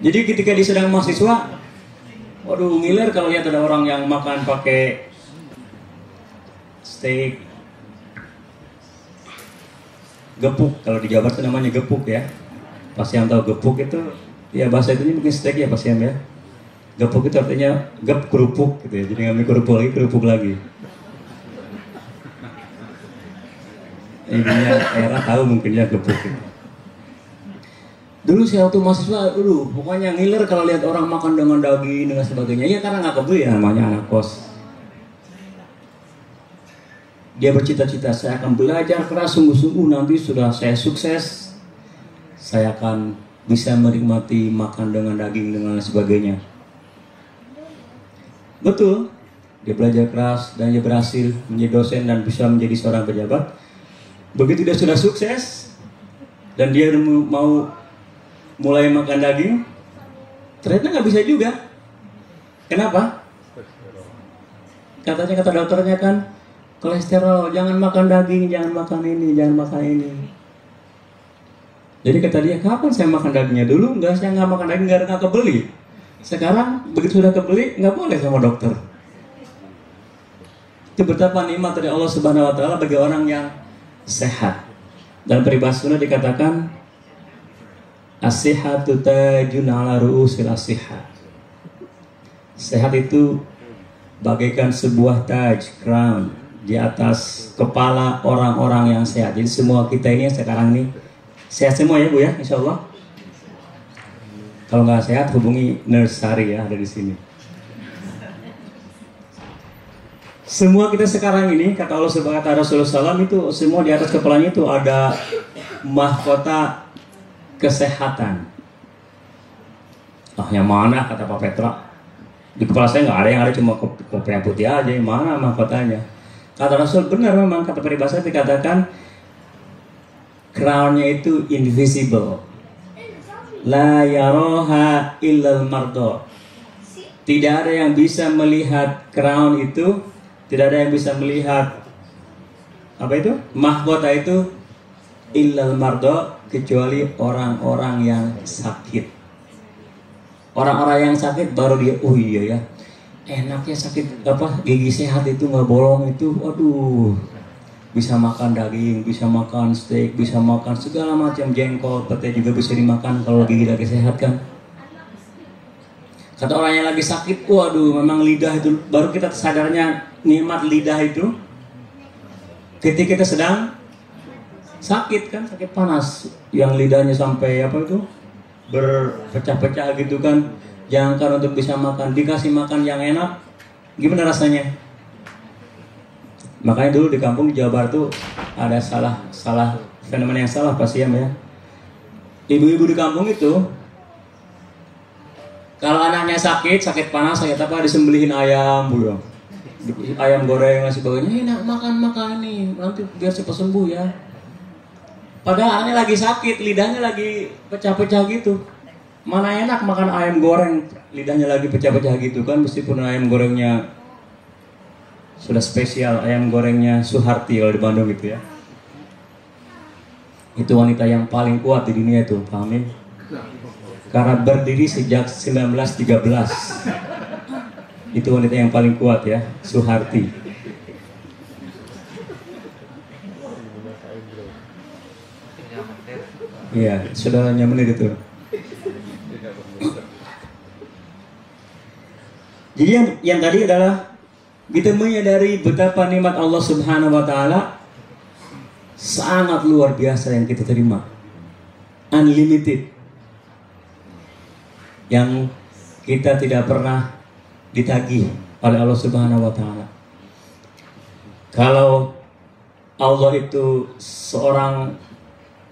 Jadi ketika dia sedang mahasiswa, waduh ngiler kalau lihat ada orang yang makan pakai steak gepuk, kalau di Jawa Barat itu namanya gepuk ya. Pasti yang tahu gepuk itu, ya bahasa itu mungkin steak ya pasti ya. Gepuk itu artinya gep kerupuk gitu ya. Jadi ngambil kerupuk lagi. Ibunya era tahu mungkin ya gepuk itu. Dulu saya waktu mahasiswa dulu, pokoknya ngiler kalau lihat orang makan dengan daging dengan sebagainya. Ya karena nggak kebeli ya, namanya anak kos. Dia bercita-cita, saya akan belajar keras sungguh-sungguh, nanti sudah saya sukses, saya akan bisa menikmati makan dengan daging dengan sebagainya. Betul, dia belajar keras dan dia berhasil menjadi dosen dan bisa menjadi seorang pejabat. Begitu dia sudah sukses dan dia mau mulai makan daging, ternyata nggak bisa juga. Kenapa? Katanya, kata dokternya kan, kolesterol, jangan makan daging, jangan makan ini, jangan makan ini. Jadi kata dia, kapan saya makan dagingnya? Dulu enggak, saya nggak makan daging, nggak kebeli. Sekarang begitu sudah kebeli, nggak boleh sama dokter. Itu betapa nikmat dari Allah Subhanahu wa taala bagi orang yang sehat. Dan peribahasa Sunda dikatakan, as-sihhatu tajun ala ru'usil as-sihhat. Sehat itu bagaikan sebuah taj, crown di atas kepala orang-orang yang sehat. Jadi semua kita ini sekarang ini sehat semua ya Bu ya, insya Allah. Kalau nggak sehat hubungi Nurse Sari ya, ada di sini. Semua kita sekarang ini, kata Allah Subhanahu kata Rasulullah SAW, itu semua di atas kepalanya itu ada mahkota kesehatan. Ah, yang mana kata Pak Petra? Di kepala saya nggak ada, yang ada cuma kopi yang putih aja. Yang mana mahkotanya? Kata Rasul benar memang, kata peribahasa dikatakan crownnya itu invisible. La yaroha illal mardo. Tidak ada yang bisa melihat crown itu, tidak ada yang bisa melihat apa itu? Mahkota itu illal mardo, kecuali orang-orang yang sakit. Orang-orang yang sakit baru dia, oh iya ya, enaknya sakit apa? Gigi sehat itu nggak bolong itu, aduh. Bisa makan daging, bisa makan steak, bisa makan segala macam, jengkol, pete juga bisa dimakan kalau gigi lagi sehat kan. Kata orang yang lagi sakit, waduh memang lidah itu, baru kita sadarnya nikmat lidah itu ketika kita sedang sakit kan, sakit panas, yang lidahnya sampai apa itu berpecah-pecah gitu kan. Jangankan untuk bisa makan, dikasih makan yang enak, gimana rasanya? Makanya dulu di kampung di Jawa Barat tuh ada salah fenomena yang salah pasti ya. Ibu-ibu di kampung itu kalau anaknya sakit panas, sakit apa, disembelihin ayam, Bu. Ayam goreng dan sebagainya. Enak makan nih, nanti biar cepat sembuh ya. Padahal anaknya lagi sakit, lidahnya lagi pecah-pecah gitu. Mana enak makan ayam goreng, lidahnya lagi pecah-pecah gitu kan, meskipun ayam gorengnya sudah spesial, ayam gorengnya Suharti kalau di Bandung gitu ya. Itu wanita yang paling kuat di dunia itu, paham ya? Karena berdiri sejak 1913. Itu wanita yang paling kuat ya, Suharti. Iya, saudaranya menit itu. Jadi yang tadi adalah kita menyadari betapa nikmat Allah Subhanahu wa Ta'ala sangat luar biasa yang kita terima, unlimited, yang kita tidak pernah ditagih oleh Allah Subhanahu wa Ta'ala. Kalau Allah itu seorang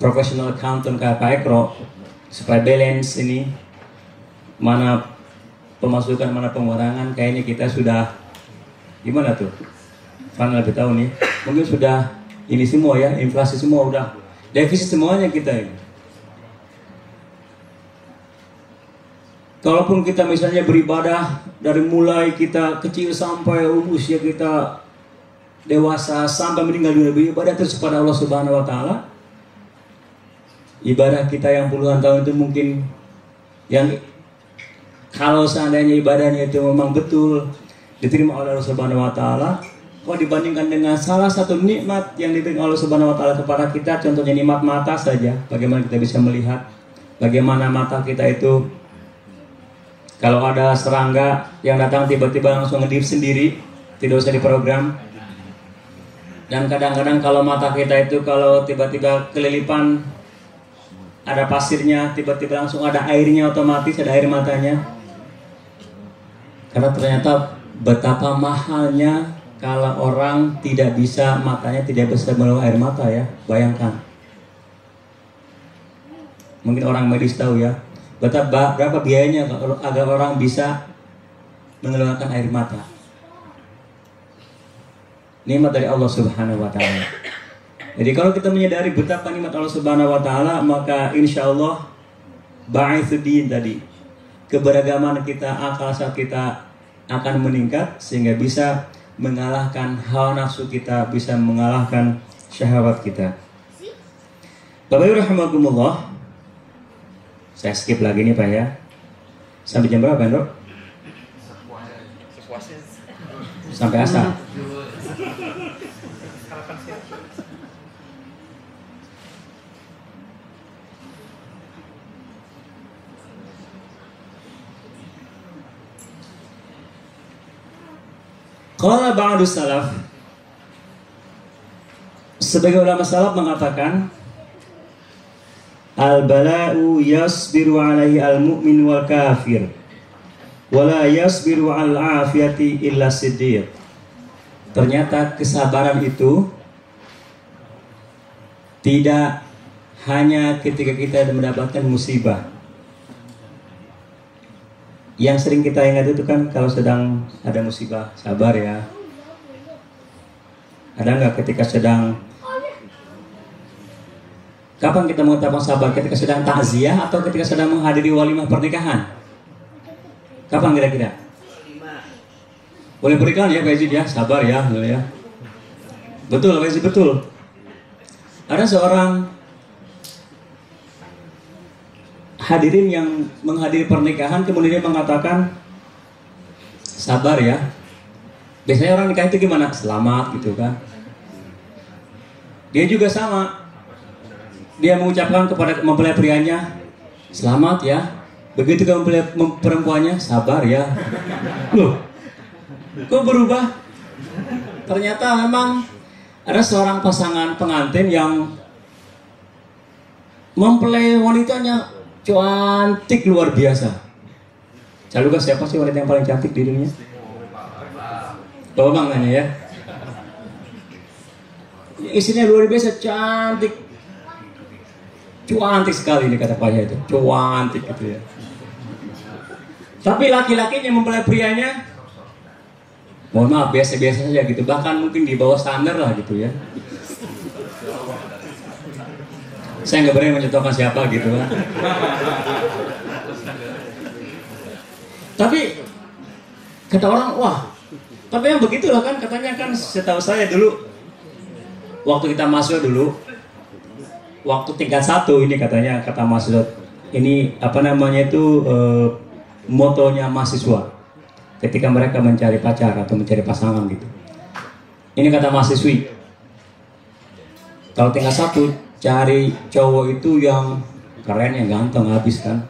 professional accountant kayak Pak Ekro, supaya balance ini mana pemasukan mana pengurangan, kayaknya kita sudah gimana tuh? Kan lebih tahu nih, mungkin sudah ini semua ya, inflasi semua udah, defisit semuanya kita ini. Kalaupun kita misalnya beribadah dari mulai kita kecil sampai usia kita dewasa sampai meninggal dunia, beribadah terus kepada Allah Subhanahu wa Ta'ala. Ibadah kita yang puluhan tahun itu mungkin yang kalau seandainya ibadahnya itu memang betul diterima oleh Allah Subhanahu wa Ta'ala, kok dibandingkan dengan salah satu nikmat yang diberikan Allah Subhanahu wa Ta'ala kepada kita, contohnya nikmat mata saja. Bagaimana kita bisa melihat, bagaimana mata kita itu kalau ada serangga yang datang tiba-tiba langsung ngedip sendiri, tidak usah diprogram. Dan kadang-kadang kalau mata kita itu kalau tiba-tiba kelilipan ada pasirnya, tiba-tiba langsung ada airnya, otomatis ada air matanya. Karena ternyata betapa mahalnya kalau orang tidak bisa, matanya tidak bisa mengeluarkan air mata ya. Bayangkan. Mungkin orang medis tahu ya. Berapa biayanya agar orang bisa mengeluarkan air mata. Nikmat dari Allah Subhanahu wa Ta'ala. Jadi kalau kita menyadari betapa nikmat Allah Subhanahu wa Ta'ala, maka insya Allah ba'ithuddin tadi, keberagaman kita, akal sehat kita akan meningkat sehingga bisa mengalahkan hawa nafsu kita, bisa mengalahkan syahwat kita. Bapak Ibu rahimakumullah, saya skip lagi nih Pak ya. Sampai jam berapa Dok? Sampai asar. Qala ba'du salaf, sebagai ulama salaf mengatakan, al-bala'u yasbiru alaihi al-mu'min wal kafir, wala yasbiru al-afiyati illa siddiq. Ternyata kesabaran itu tidak hanya ketika kita mendapatkan musibah. Yang sering kita ingat itu kan kalau sedang ada musibah, sabar ya. Ada nggak ketika sedang, kapan kita mengatakan sabar? Ketika sedang takziah atau ketika sedang menghadiri walimah pernikahan? Kapan kira-kira? Boleh berikan ya Pak Izid ya, sabar ya, ya. Betul Pak Izid, betul. Ada seorang hadirin yang menghadiri pernikahan kemudian dia mengatakan sabar ya. Biasanya orang nikah itu gimana? Selamat gitu kan. Dia juga sama. Dia mengucapkan kepada mempelai prianya selamat ya. Begitu ke mempelai perempuannya sabar ya. Loh, kok berubah? Ternyata memang ada seorang pasangan pengantin yang mempelai wanitanya cantik luar biasa. Saya lupa siapa sih wanita yang paling cantik di dunia? Bapak Bang nanya ya. Istrinya luar biasa cantik. Cantik sekali ini kata Pak itu. Cantik gitu ya. Tapi laki-lakinya mempelai prianya, mohon maaf biasa-biasa saja gitu. Bahkan mungkin di bawah standar lah gitu ya. Saya nggak berani mencontohkan siapa gitu kan. Tapi kata orang, wah, tapi yang begitulah kan katanya kan. Setahu saya dulu waktu kita masuk dulu, waktu tingkat 1 ini katanya kata Mas Dot, ini apa namanya itu motonya mahasiswa ketika mereka mencari pacar atau mencari pasangan gitu. Ini kata mahasiswi, kalau tingkat 1 cari cowok itu yang keren, yang ganteng habis kan.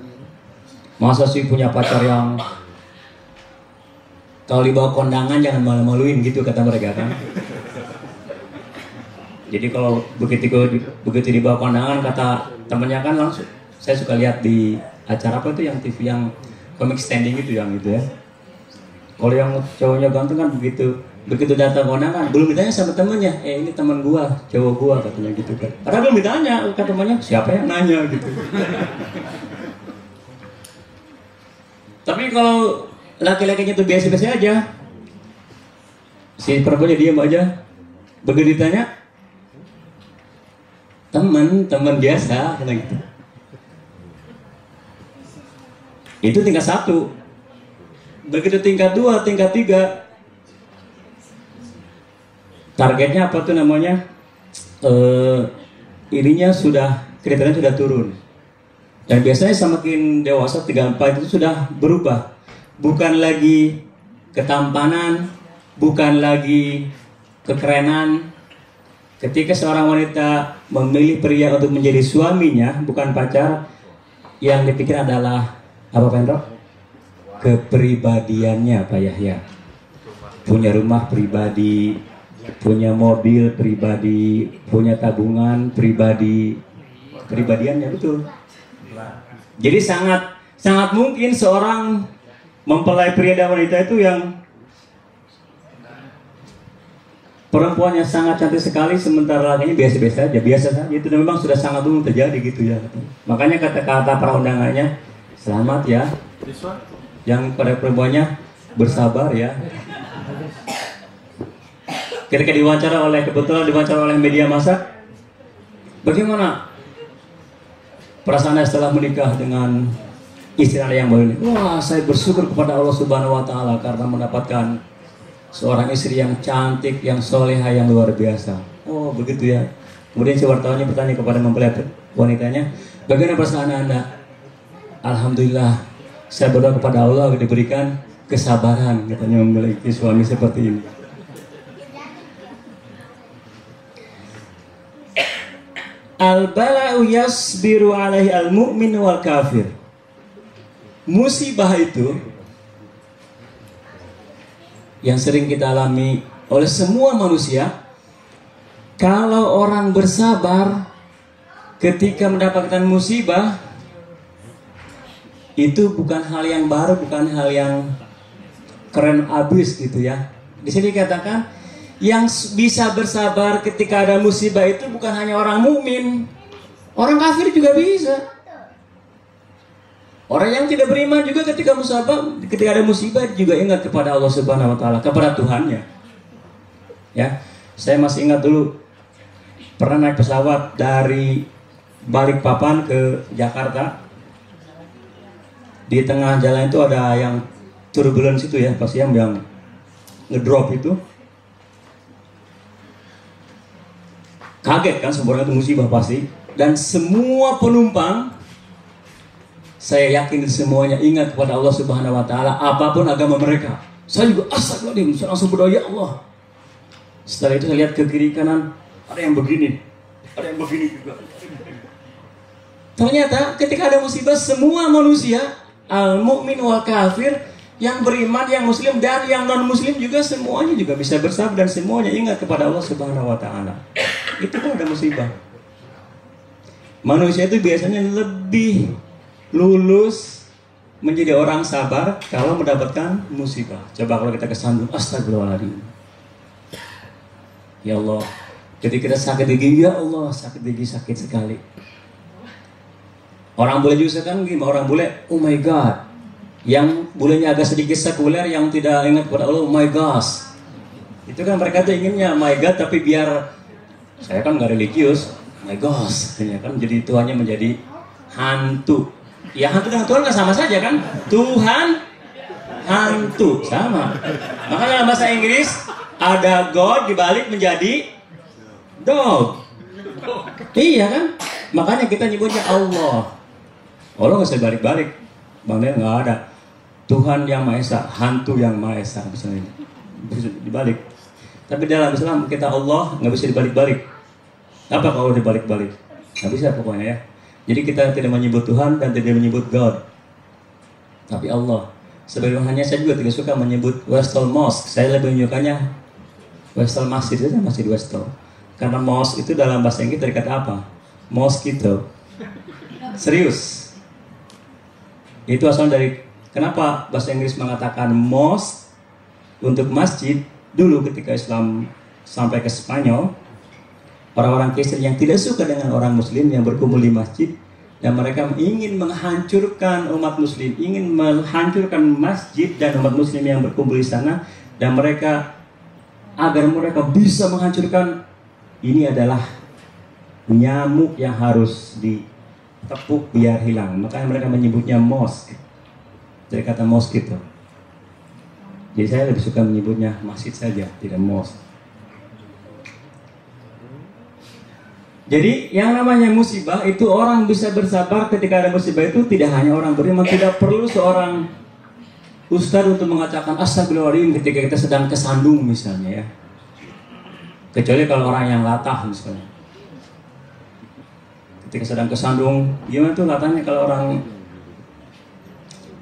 Masa sih punya pacar yang kalau dibawa kondangan jangan malu-maluin gitu kata mereka kan. Jadi kalau begitu dibawa kondangan kata temennya kan langsung, saya suka lihat di acara apa itu yang TV yang comic standing itu yang gitu ya. Kalau yang cowoknya ganteng kan begitu datang kondangan belum ditanya sama temennya, ini teman gua, cowok gua katanya gitu kan. Padahal belum ditanya kata temannya, siapa yang nanya gitu. Tapi kalau laki-lakinya tuh biasa-biasa aja, si perempuannya diam aja. Begitu ditanya, teman biasa kata gitu. Itu tingkat 1. Begitu tingkat 2, tingkat 3, targetnya apa tuh namanya? Ininya sudah, kriterianya sudah turun. Dan biasanya semakin dewasa 34 itu sudah berubah. Bukan lagi ketampanan, bukan lagi kekerenan. Ketika seorang wanita memilih pria untuk menjadi suaminya, bukan pacar, yang dipikir adalah apa Pak Hendro? Kepribadiannya Pak Yahya. Punya rumah pribadi, punya mobil pribadi, punya tabungan pribadi, kepribadiannya betul. Jadi sangat mungkin seorang mempelai pria dan wanita itu yang perempuannya sangat cantik sekali sementara lakinya biasa-biasa aja, biasa saja. Itu memang sudah sangat umum terjadi gitu ya. Makanya kata-kata para undangannya, selamat ya, yang pada perempuannya bersabar ya. Ketika kebetulan diwawancara oleh media massa, bagaimana perasaan setelah menikah dengan istri Anda yang baru ini? Wah, saya bersyukur kepada Allah Subhanahu wa Ta'ala karena mendapatkan seorang istri yang cantik, yang soleha, yang luar biasa. Oh, begitu ya. Kemudian si wartawannya bertanya kepada mempelai wanitanya, bagaimana perasaan Anda? Alhamdulillah, saya berdoa kepada Allah agar diberikan kesabaran, katanya memiliki suami seperti ini. Al-bala'u yasbiru alaihi al-mu'min wal kafir. Musibah itu yang sering kita alami oleh semua manusia. Kalau orang bersabar ketika mendapatkan musibah, itu bukan hal yang baru, bukan hal yang keren abis gitu ya. Di sini dikatakan yang bisa bersabar ketika ada musibah itu bukan hanya orang mukmin, orang kafir juga bisa. Orang yang tidak beriman juga ketika ada musibah juga ingat kepada Allah Subhanahu wa taala, kepada Tuhannya. Ya, saya masih ingat dulu pernah naik pesawat dari Balikpapan ke Jakarta. Di tengah jalan itu ada yang turbulence itu ya, pasti yang ngedrop itu. Kaget kan, sebenarnya itu musibah pasti. Dan semua penumpang, saya yakin semuanya ingat kepada Allah Subhanahu wa taala, apapun agama mereka. Saya juga astagfirullahaladzim, saya langsung berdoa, ya Allah. Setelah itu saya lihat ke kiri kanan, ada yang begini, ada yang begini juga. Ternyata ketika ada musibah, semua manusia, al-mu'min wal kafir, yang beriman, yang muslim dan yang non muslim juga semuanya juga bisa bersabar dan semuanya ingat kepada Allah Subhanahu wa taala. Itu pun ada musibah. Manusia itu biasanya lebih lulus menjadi orang sabar kalau mendapatkan musibah. Coba kalau kita kesandung, astagfirullahaladzim, ya Allah, ketika kita sakit gigi, ya Allah, sakit gigi sakit sekali. Orang bule juga kan gimana? Orang bule, oh my god. Yang bulenya agak sedikit sekuler, yang tidak ingat kepada Allah, oh my gosh. Itu kan mereka tuh inginnya my god, tapi biar saya kan nggak religius, my gosh, kan jadi Tuhannya menjadi hantu. Ya hantu dengan Tuhan nggak sama saja kan? Tuhan hantu sama. Makanya dalam bahasa Inggris ada God dibalik menjadi dog. Iya kan? Makanya kita nyebutnya Allah. Allah nggak usah balik-balik. Bang Del nggak ada. Tuhan yang Maha Esa, hantu yang Maha Esa, misalnya bisa dibalik. Tapi dalam Islam kita Allah nggak bisa dibalik-balik. Apa kalau dibalik-balik? Nggak bisa pokoknya ya. Jadi kita tidak menyebut Tuhan dan tidak menyebut God, tapi Allah. Sebagaimana saya juga tidak suka menyebut Westall Mosque. Saya lebih menyukanya Westall Masjid saja, Masjid Westall. Karena mosque itu dalam bahasa Inggris dari kata apa? Mosquito. Serius. Itu asal dari kenapa bahasa Inggris mengatakan mosque untuk masjid. Dulu ketika Islam sampai ke Spanyol, orang-orang Kristen yang tidak suka dengan orang Muslim yang berkumpul di masjid, dan mereka ingin menghancurkan umat Muslim, ingin menghancurkan masjid dan umat Muslim yang berkumpul di sana, dan mereka agar mereka bisa menghancurkan, ini adalah nyamuk yang harus ditepuk biar hilang. Makanya mereka menyebutnya mosque, dari kata mosquito. Jadi saya lebih suka menyebutnya masjid saja, tidak mosque. Jadi yang namanya musibah itu orang bisa bersabar ketika ada musibah itu tidak hanya orang beriman. Tidak perlu seorang ustadz untuk mengatakan astagfirullahaladzim ketika kita sedang kesandung misalnya ya. Kecuali kalau orang yang latah misalnya. Ketika sedang kesandung, gimana tuh latahnya kalau orang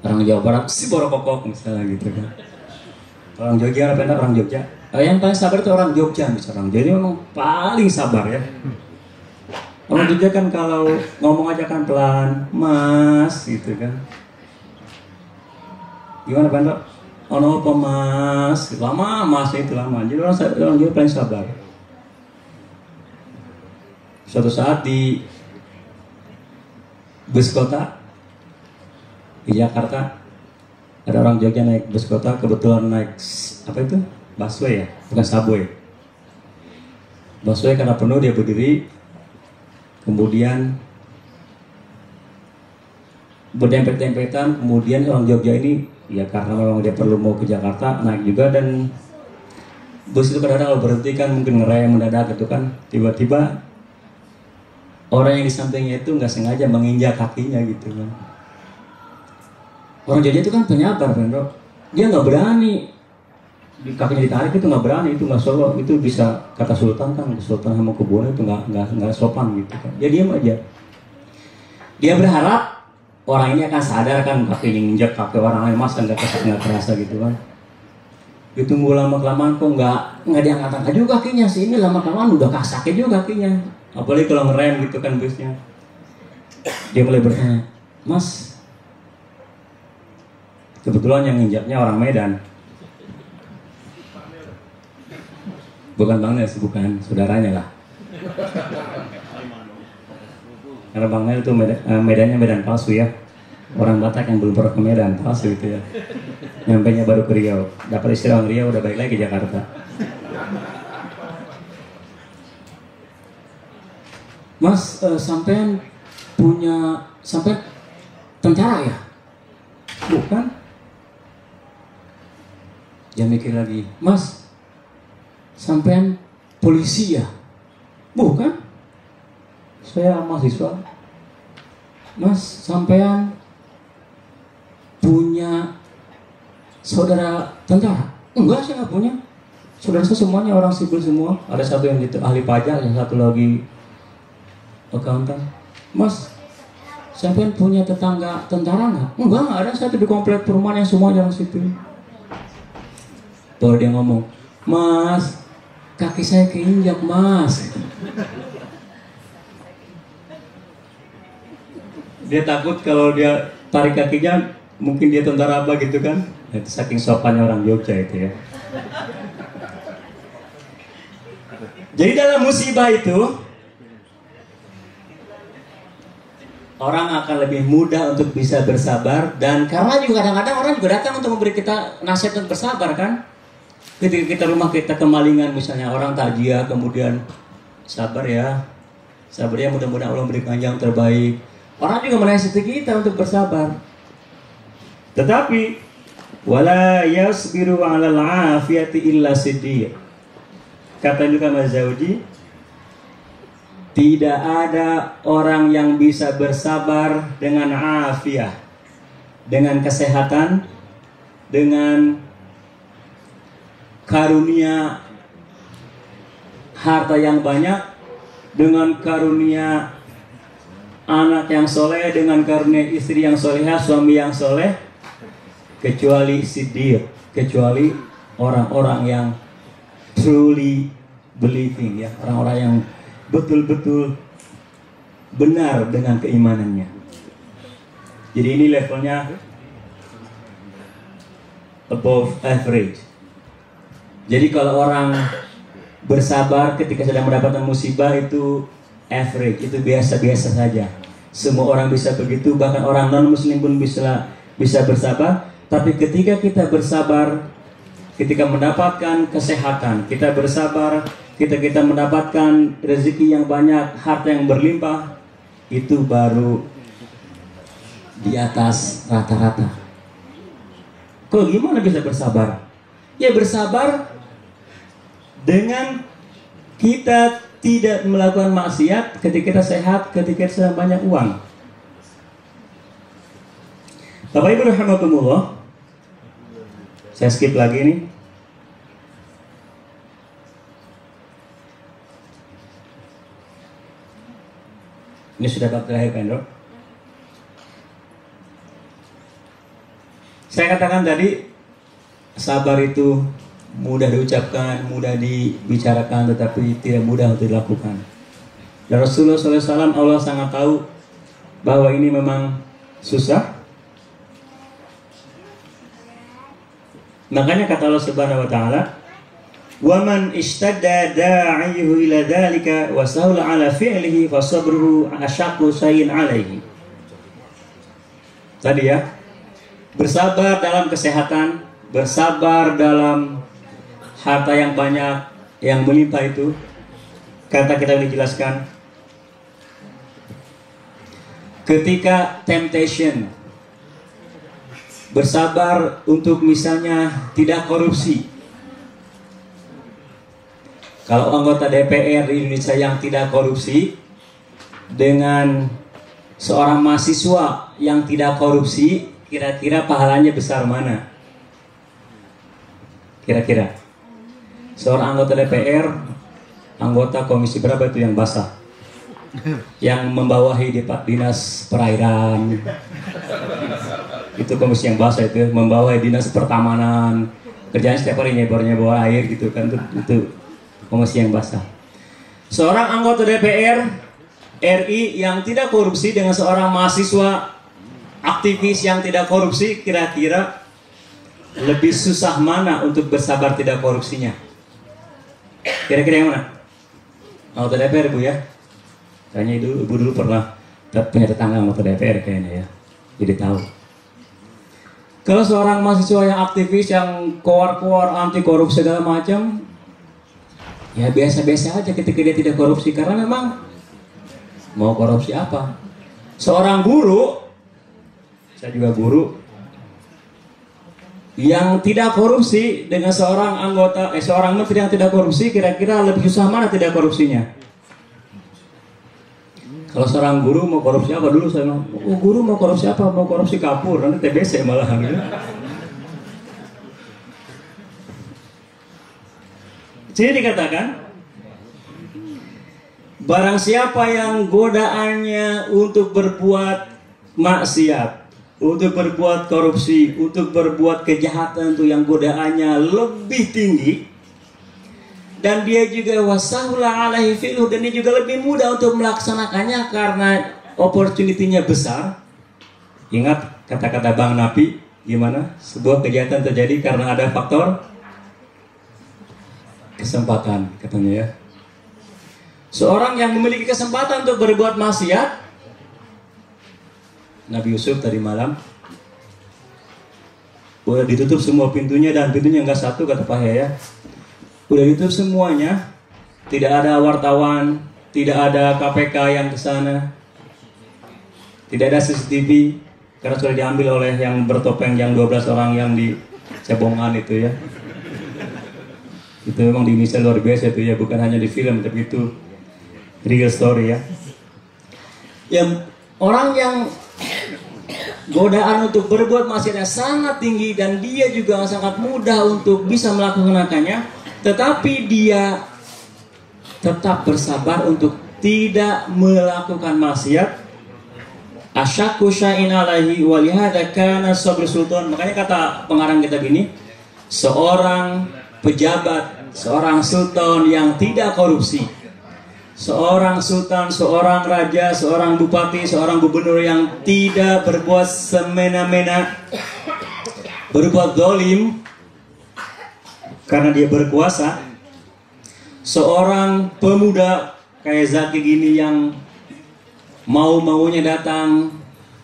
Jawa Barat, si borokokok misalnya gitu kan. Orang Jogja, orang Jogja. Yang paling sabar itu orang Jogja misalnya. Jadi memang paling sabar ya. Orang Jogja kan kalau ngomong aja kan pelan, mas gitu kan. Gimana Pak? Ono apa mas? Lama mas itu lama. Jadi orang Jogja paling sabar. Suatu saat di bus kota di Jakarta, ada orang Jogja naik bus kota, kebetulan naik apa itu? Busway ya, bukan subway. Busway karena penuh dia berdiri, kemudian berdempet-dempetan, kemudian orang Jogja ini ya karena memang dia perlu mau ke Jakarta naik juga, dan bus itu kadang-kadang kalau berhenti kan mungkin ngerem mendadak gitu kan, tiba-tiba orang yang di sampingnya itu nggak sengaja menginjak kakinya gitu kan. Orang Jogja itu kan penyabar, Bro. Dia nggak berani, kakinya ditarik itu nggak berani, itu nggak solo, itu bisa kata Sultan kan, Sultan sama kebun itu nggak sopan gitu kan. Dia diam aja. Dia berharap orang ini akan sadar kan kakinya nginjak kaki orang lain, masa nggak terasa gitu kan. Ditunggu lama kelamaan kok nggak diangkat-angkat juga kakinya sih, ini lama kelamaan udah kasaknya juga kakinya, apalagi kalau ngerem gitu kan busnya. Dia mulai bertanya, Mas, kebetulan yang nginjaknya orang Medan, bukan Bang Nel, bukan saudaranya lah, karena Bang Nel itu Medannya Medan palsu ya, orang Batak yang belum pernah ke Medan palsu itu ya. Nyampainya baru ke Riau, dapat istirahat Riau, udah balik lagi Jakarta. Mas, sampean tentara ya? Bukan. Dia mikir lagi, Mas, sampean polisi ya? Bukan. Saya mahasiswa. Mas, sampean punya saudara tentara? Enggak, saya nggak punya. Saudara saya semuanya orang sipil semua. Ada satu yang gitu ahli pajak, yang satu lagi akuntan. Mas, sampean punya tetangga tentara nggak? Enggak ada. Satu di komplek perumahan yang semua orang sipil. Baru dia ngomong, Mas, kaki saya keinjak, Mas. Dia takut kalau dia tarik kakinya, mungkin dia tentara apa gitu kan. Itu saking sopannya orang Jogja itu ya. Jadi dalam musibah itu, orang akan lebih mudah untuk bisa bersabar. Dan karena juga kadang-kadang orang juga datang untuk memberi kita nasihat untuk bersabar kan. Ketika kita rumah kita kemalingan misalnya, orang takjiah kemudian sabar ya mudah-mudahan Allah memberikan yang terbaik. Orang juga menasihati kita untuk bersabar. Tetapi wala yasbiru 'alal 'afiyati illa siddiq. Kata juga Mas Zawji, tidak ada orang yang bisa bersabar dengan afiyah, dengan kesehatan, dengan karunia harta yang banyak, dengan karunia anak yang soleh, dengan karunia istri yang solehah, suami yang soleh, kecuali siddiq, kecuali orang-orang yang truly believing ya, orang-orang yang betul-betul benar dengan keimanannya. Jadi ini levelnya above average. Jadi kalau orang bersabar ketika sedang mendapatkan musibah itu average, itu biasa-biasa saja. Semua orang bisa begitu, bahkan orang non-muslim pun bisa bersabar. Tapi ketika kita bersabar, ketika mendapatkan kesehatan, kita bersabar, kita mendapatkan rezeki yang banyak, harta yang berlimpah, itu baru di atas rata-rata. Kalau gimana bisa bersabar? Ya bersabar dengan kita tidak melakukan maksiat ketika kita sehat, ketika kita banyak uang. Bapak Ibu rahimakumullah, saya skip lagi nih. Ini sudah bab terakhir kan, Dok? Saya katakan tadi, sabar itu mudah diucapkan, mudah dibicarakan, tetapi tidak mudah untuk dilakukan. Dan Rasulullah SAW, Allah sangat tahu bahwa ini memang susah. Makanya kata Allah Subhanahu wa taala, "Wa man ishtadda da'ihu ila dzalika wa sahula 'ala fi'lihi fa sabruhu ashaqqu shay'in 'alaihi." Tadi ya, bersabar dalam kesehatan, bersabar dalam harta yang banyak yang melimpah itu, kata kita dijelaskan, ketika temptation, bersabar untuk misalnya tidak korupsi. Kalau anggota DPR di Indonesia yang tidak korupsi dengan seorang mahasiswa yang tidak korupsi, kira-kira pahalanya besar mana? Kira-kira seorang anggota DPR, anggota komisi berapa itu yang basah, yang membawahi dinas perairan, itu komisi yang basah itu, membawahi dinas pertamanan, kerjaan setiap hari nyebor air gitu kan, itu komisi yang basah. Seorang anggota DPR RI yang tidak korupsi dengan seorang mahasiswa aktivis yang tidak korupsi, kira-kira lebih susah mana untuk bersabar tidak korupsinya? Kira-kira yang mana? Anggota DPR, Bu ya? Kayaknya ibu dulu pernah punya tetangga anggota DPR kayaknya ya, jadi tahu. Kalau seorang mahasiswa yang aktivis yang keluar anti korupsi segala macam, ya biasa-biasa aja ketika dia tidak korupsi, karena memang mau korupsi apa? Seorang guru, saya juga guru, yang tidak korupsi dengan seorang menteri yang tidak korupsi, kira-kira lebih susah mana tidak korupsinya? Kalau seorang guru mau korupsi apa dulu saya bilang, oh, guru mau korupsi apa? Mau korupsi kapur, nanti TBC malahan gitu. Jadi dikatakan, barang siapa yang godaannya untuk berbuat maksiat, untuk berbuat korupsi, untuk berbuat kejahatan itu yang godaannya lebih tinggi, dan dia juga wasahula alaihi fi'luh, dan dia juga lebih mudah untuk melaksanakannya karena opportunity-nya besar. Ingat kata-kata Bang Napi, gimana? Sebuah kejahatan terjadi karena ada faktor kesempatan, katanya ya. Seorang yang memiliki kesempatan untuk berbuat maksiat, Nabi Yusuf tadi malam udah ditutup semua pintunya, dan pintunya nggak satu, kata Pak Yaya. Udah ditutup semuanya, tidak ada wartawan, tidak ada KPK yang ke sana, tidak ada CCTV karena sudah diambil oleh yang bertopeng yang 12 orang yang di Cebongan itu ya. Itu memang di Indonesia luar biasa itu ya, bukan hanya di film tapi itu real story ya. Yang orang yang godaan untuk berbuat maksiatnya sangat tinggi dan dia juga sangat mudah untuk bisa melakukannya, tetapi dia tetap bersabar untuk tidak melakukan maksiat. Asyakku sya'in alaihi walihada kana sabr sultan. Makanya kata pengarang kitab ini, seorang pejabat, seorang sultan yang tidak korupsi, seorang sultan, seorang raja, seorang bupati, seorang gubernur yang tidak berbuat semena-mena, berbuat zalim karena dia berkuasa, seorang pemuda kayak Zaki gini yang mau-maunya datang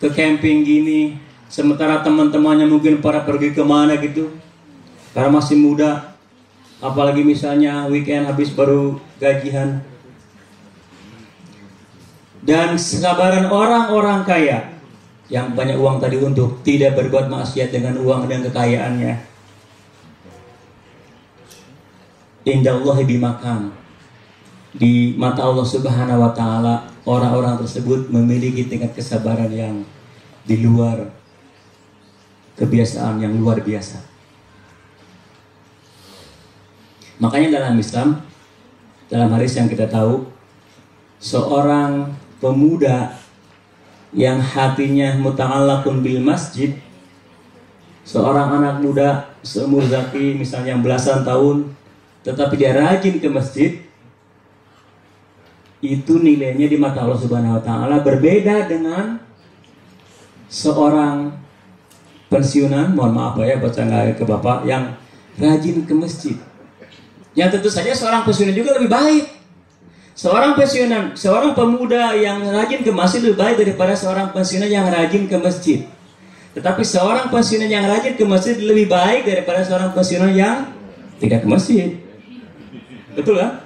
ke camping gini, sementara teman-temannya mungkin pada pergi kemana gitu karena masih muda, apalagi misalnya weekend habis baru gajian. Dan kesabaran orang-orang kaya yang banyak uang tadi untuk tidak berbuat maksiat dengan uang dan kekayaannya, indallahi bimakam, di mata Allah Subhanahu wa taala, orang-orang tersebut memiliki tingkat kesabaran yang di luar kebiasaan, yang luar biasa. Makanya dalam Islam, dalam hadis yang kita tahu, seorang pemuda yang hatinya muta'allaqun bil masjid, seorang anak muda seumur Zaki misalnya yang belasan tahun, tetapi dia rajin ke masjid, itu nilainya di mata Allah Subhanahu wa taala berbeda dengan seorang pensiunan, mohon maaf ya baca nggak ke Bapak, yang rajin ke masjid. Yang tentu saja seorang pensiunan juga lebih baik. Seorang pensiunan, seorang pemuda yang rajin ke masjid lebih baik daripada seorang pensiunan yang rajin ke masjid. Tetapi seorang pensiunan yang rajin ke masjid lebih baik daripada seorang pensiunan yang tidak ke masjid. Betul kan?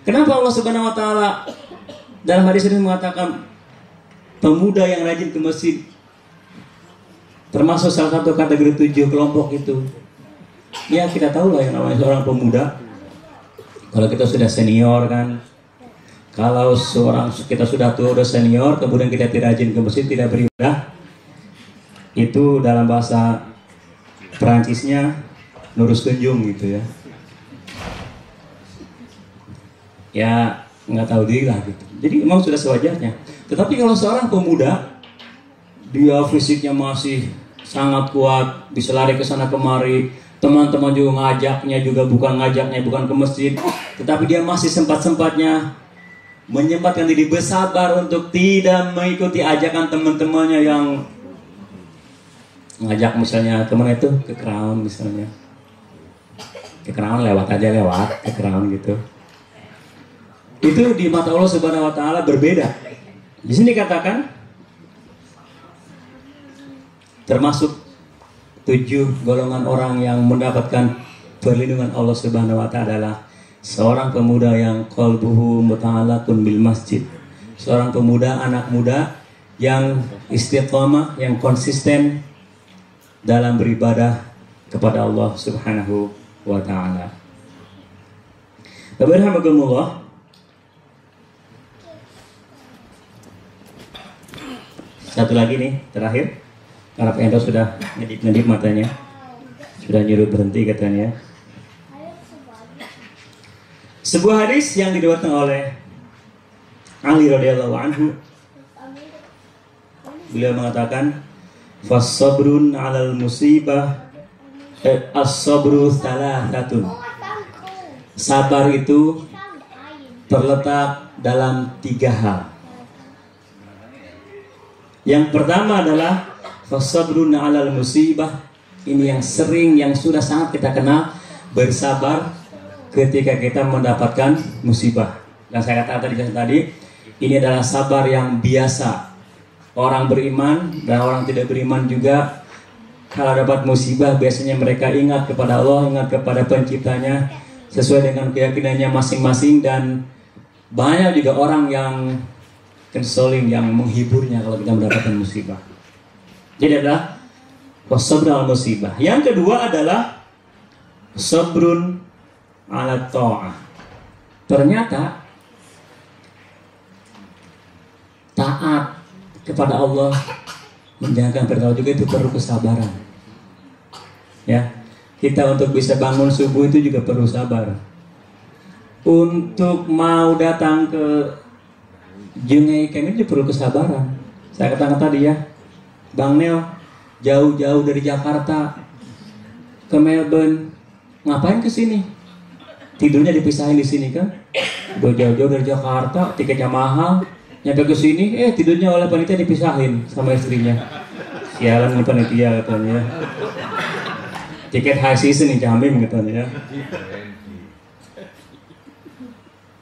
Kenapa Allah Subhanahu wa taala dalam hadis ini mengatakan pemuda yang rajin ke masjid termasuk salah satu kategori 7 kelompok itu? Ya kita tahu lah yang namanya seorang pemuda. Kalau kita sudah senior kan, kalau kita sudah tua, sudah senior, kemudian kita tidak rajin ke masjid, tidak beribadah, itu dalam bahasa Perancisnya nurus kunjung gitu ya. Ya nggak tahu diri lah gitu. Jadi memang sudah sewajarnya. Tetapi kalau seorang pemuda, dia fisiknya masih sangat kuat, bisa lari ke sana kemari, Teman-teman juga ngajaknya juga bukan ke masjid, tetapi dia masih sempat-sempatnya menyempatkan diri bersabar untuk tidak mengikuti ajakan teman-temannya yang ngajak misalnya kemana itu, ke Crown misalnya. Ke Crown lewat ke Crown gitu. Itu di mata Allah Subhanahu wa taala berbeda. Di sini katakan termasuk 7 golongan orang yang mendapatkan perlindungan Allah Subhanahu wa taala adalah seorang pemuda yang qalbuhu muta'allaqun bil masjid. Seorang pemuda, anak muda yang istiqamah, yang konsisten dalam beribadah kepada Allah Subhanahu wa taala. Alhamdulillah. Satu lagi nih, terakhir. Karena Pak Endo sudah ngedip matanya, sudah nyuruh berhenti katanya. Sebuah hadis yang diriwayatkan oleh Ali radhiyallahu anhu, beliau mengatakan, "Fasabrun 'alal musibah, as-sabru thalathatun." Sabar itu terletak dalam 3 hal. Yang pertama adalah fasabrun 'alal musibah. Ini yang sudah sangat kita kenal, bersabar ketika kita mendapatkan musibah. Dan saya katakan tadi, ini adalah sabar yang biasa. Orang beriman dan orang tidak beriman juga, kalau dapat musibah biasanya mereka ingat kepada Allah, ingat kepada penciptanya sesuai dengan keyakinannya masing-masing. Dan banyak juga orang yang consoling, yang menghiburnya kalau kita mendapatkan musibah. Jadi adalah wasabrun al musibah. Yang kedua adalah sabrun ala ta'ah. Ternyata taat kepada Allah, menjalankan perintah juga itu perlu kesabaran. Ya, kita untuk bisa bangun subuh itu juga perlu sabar. Untuk mau datang ke Jungai Camp itu perlu kesabaran. Saya katakan tadi ya, Bang Nel jauh-jauh dari Jakarta ke Melbourne, ngapain ke sini? Tidurnya dipisahin di sini kan? Jauh-jauh dari Jakarta, tiketnya mahal, nyampe ke sini, tidurnya oleh panitia dipisahin sama istrinya. Sialan nih panitia katanya. Tiket high season nih jamin katanya.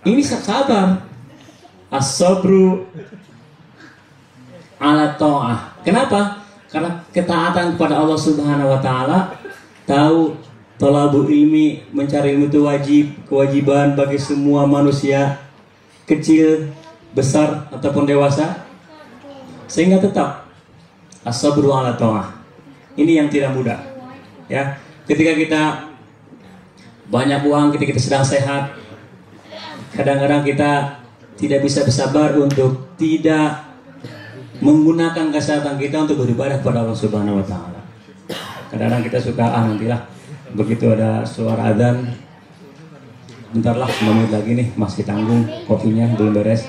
Ini sabar. As-sabru ala ta'ah. Kenapa? Karena ketaatan kepada Allah Subhanahu wa taala, tahu talabul ilmi, mencari ilmu itu kewajiban bagi semua manusia, kecil, besar ataupun dewasa. Sehingga tetap as-sabru ala ta'ah. Ini yang tidak mudah. Ya, ketika kita banyak uang, ketika kita sedang sehat, kadang-kadang kita tidak bisa bersabar untuk tidak menggunakan kesehatan kita untuk beribadah kepada Allah Subhanahu wa taala. Kadang-kadang kita suka nantilah begitu ada suara azan, bentarlah 5 menit lagi nih, masih tanggung, kopinya belum beres.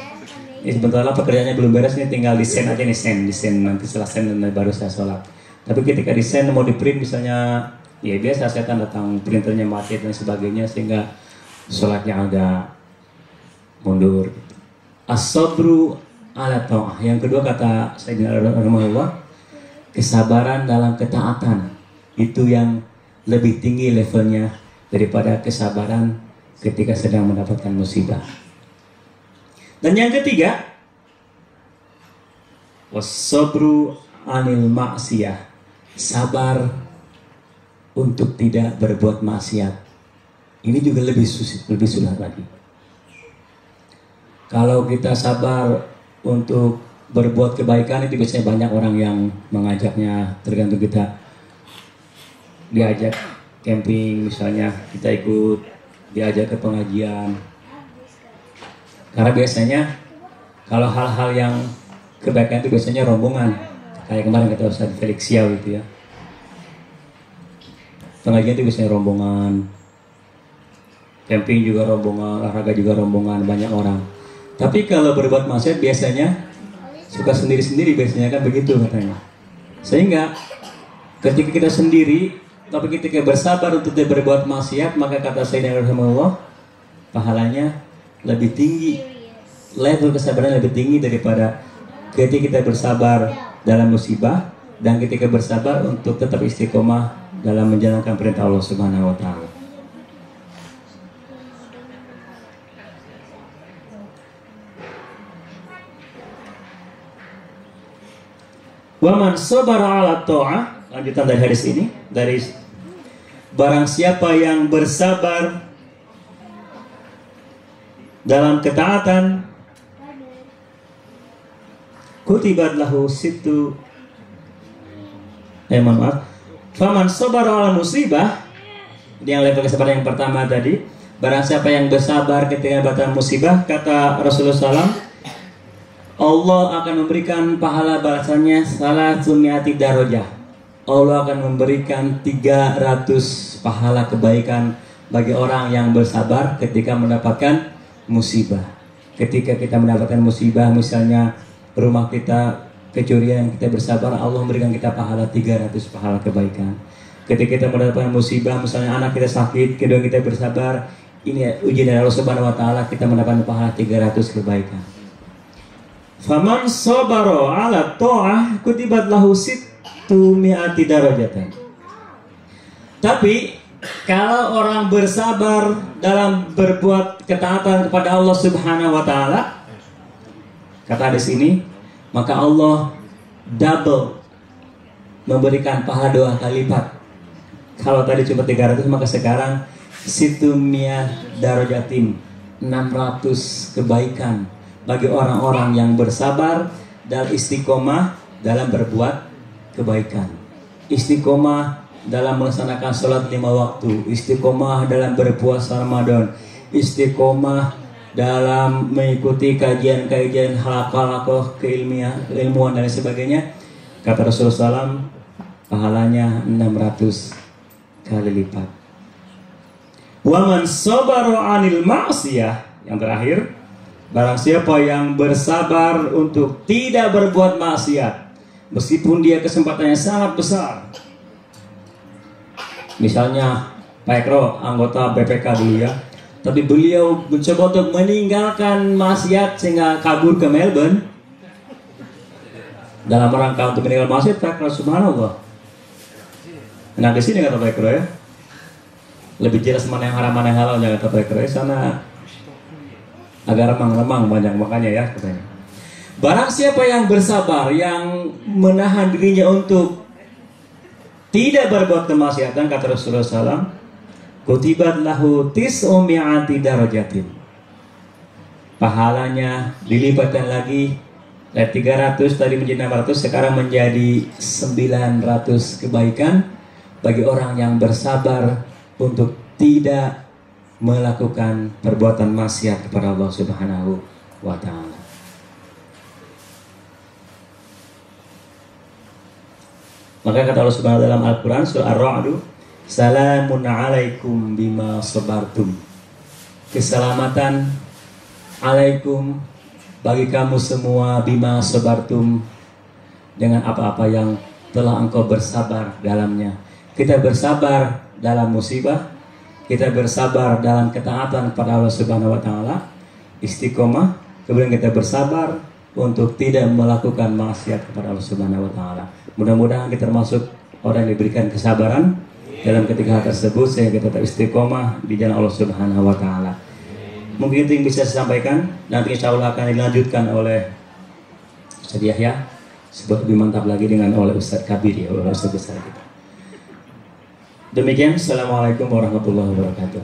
Ini sebentarlah pekerjaannya belum beres, nih tinggal desain aja nih, desain nanti setelah desain baru saya sholat. Tapi ketika desain mau di print misalnya, ya biasa saya datang printernya mati dan sebagainya, sehingga sholatnya agak mundur. As-sabru ala ta'ah. Yang kedua kata Sayyidina Rasulullah, kesabaran dalam ketaatan. Itu yang lebih tinggi levelnya daripada kesabaran ketika sedang mendapatkan musibah. Dan yang ketiga, was-sabru anil ma'siyah. Sabar untuk tidak berbuat maksiat. Ini juga lebih susah lagi. Kalau kita sabar untuk berbuat kebaikan, itu biasanya banyak orang yang mengajaknya, tergantung kita. Diajak camping misalnya, kita ikut, diajak ke pengajian. Karena biasanya kalau hal-hal yang kebaikan itu biasanya rombongan. Kayak kemarin kata Ustaz Felix Xiao gitu ya. Pengajian itu biasanya rombongan. Camping juga rombongan, olahraga juga rombongan, banyak orang. Tapi kalau berbuat maksiat biasanya suka sendiri-sendiri, biasanya kan begitu katanya. Sehingga ketika kita sendiri Tapi ketika bersabar untuk tidak berbuat maksiat, maka kata Sayyidina Rasulullah, pahalanya lebih tinggi. Level kesabaran lebih tinggi daripada ketika kita bersabar dalam musibah dan ketika bersabar untuk tetap istiqomah dalam menjalankan perintah Allah Subhanahu wa taala. Wa man sabara 'ala ta'ah, lanjutan dari hadis ini, dari barang siapa yang bersabar dalam ketaatan, kutibat lahu sittu faman sabara 'ala musibah, yang level kesabaran yang pertama tadi, barang siapa yang bersabar ketika datang musibah, kata Rasulullah SAW, Allah akan memberikan pahala balasannya salah sumiati darajah. Allah akan memberikan 300 pahala kebaikan bagi orang yang bersabar ketika mendapatkan musibah. Ketika kita mendapatkan musibah, misalnya rumah kita kecurian, kita bersabar, Allah memberikan kita pahala 300 pahala kebaikan. Ketika kita mendapatkan musibah, misalnya anak kita sakit, kedua kita bersabar, ini ujian dari Allah Subhanahu wa taala, kita mendapatkan pahala 300 kebaikan. Faman sabara 'ala ta'ah kutibat lahu sittu mi'ati darajatan. Tapi kalau orang bersabar dalam berbuat ketaatan kepada Allah Subhanahu wa taala, kata di sini, maka Allah double memberikan pahala 2 kali lipat. Kalau tadi cuma 300, maka sekarang sittu mi'at darajatin, 600 kebaikan bagi orang-orang yang bersabar dan istiqomah dalam berbuat kebaikan, istiqomah dalam melaksanakan sholat 5 waktu, istiqomah dalam berpuasa Ramadan, istiqomah dalam mengikuti kajian-kajian halaqah keilmuan dan sebagainya. Kata Rasulullah SAW, pahalanya 600 kali lipat. Wa man sabara 'anil ma'siyah, yang terakhir, barang siapa yang bersabar untuk tidak berbuat maksiat, meskipun dia kesempatannya sangat besar. Misalnya Pak Ekro, anggota BPK dulu ya, tapi beliau mencoba untuk meninggalkan maksiat sehingga kabur ke Melbourne dalam rangka untuk meninggalkan maksiat. Pak Ekro, subhanallah. Nah di sini kata Pak Ekro ya, lebih jelas mana yang haram mana yang halal, jangan kata Pak Ekro ya, sana agak remang-remang banyak makanya ya katanya. Barang siapa yang bersabar, yang menahan dirinya untuk tidak berbuat kemaksiatan, kata Rasulullah SAW, kutibat lahu tis'u mi'ati darajatin, pahalanya dilipatkan lagi dari 300 tadi menjadi 600, sekarang menjadi 900 kebaikan bagi orang yang bersabar untuk tidak melakukan perbuatan maksiat kepada Allah Subhanahu wa taala. Maka kata Allah Subhanahu wa taala dalam Al-Qur'an surah Ar-Ra'd, salamun alaikum bima sabartum. Keselamatan alaikum bagi kamu semua bima sabartum, dengan apa-apa yang telah engkau bersabar dalamnya. Kita bersabar dalam musibah, kita bersabar dalam ketaatan kepada Allah Subhanahu wa taala, istiqomah, kemudian kita bersabar untuk tidak melakukan maksiat kepada Allah Subhanahu wa taala. Mudah-mudahan kita termasuk orang yang diberikan kesabaran dalam ketika tersebut sehingga kita tetap istiqomah di jalan Allah Subhanahu wa taala. Mungkin itu yang bisa saya sampaikan, nanti insya Allah akan dilanjutkan oleh Ustaz Yahya, sebab lebih mantap lagi dengan oleh Ustaz Kabir ya, oleh Ustaz besar kita. Demikian, assalamualaikum warahmatullahi wabarakatuh.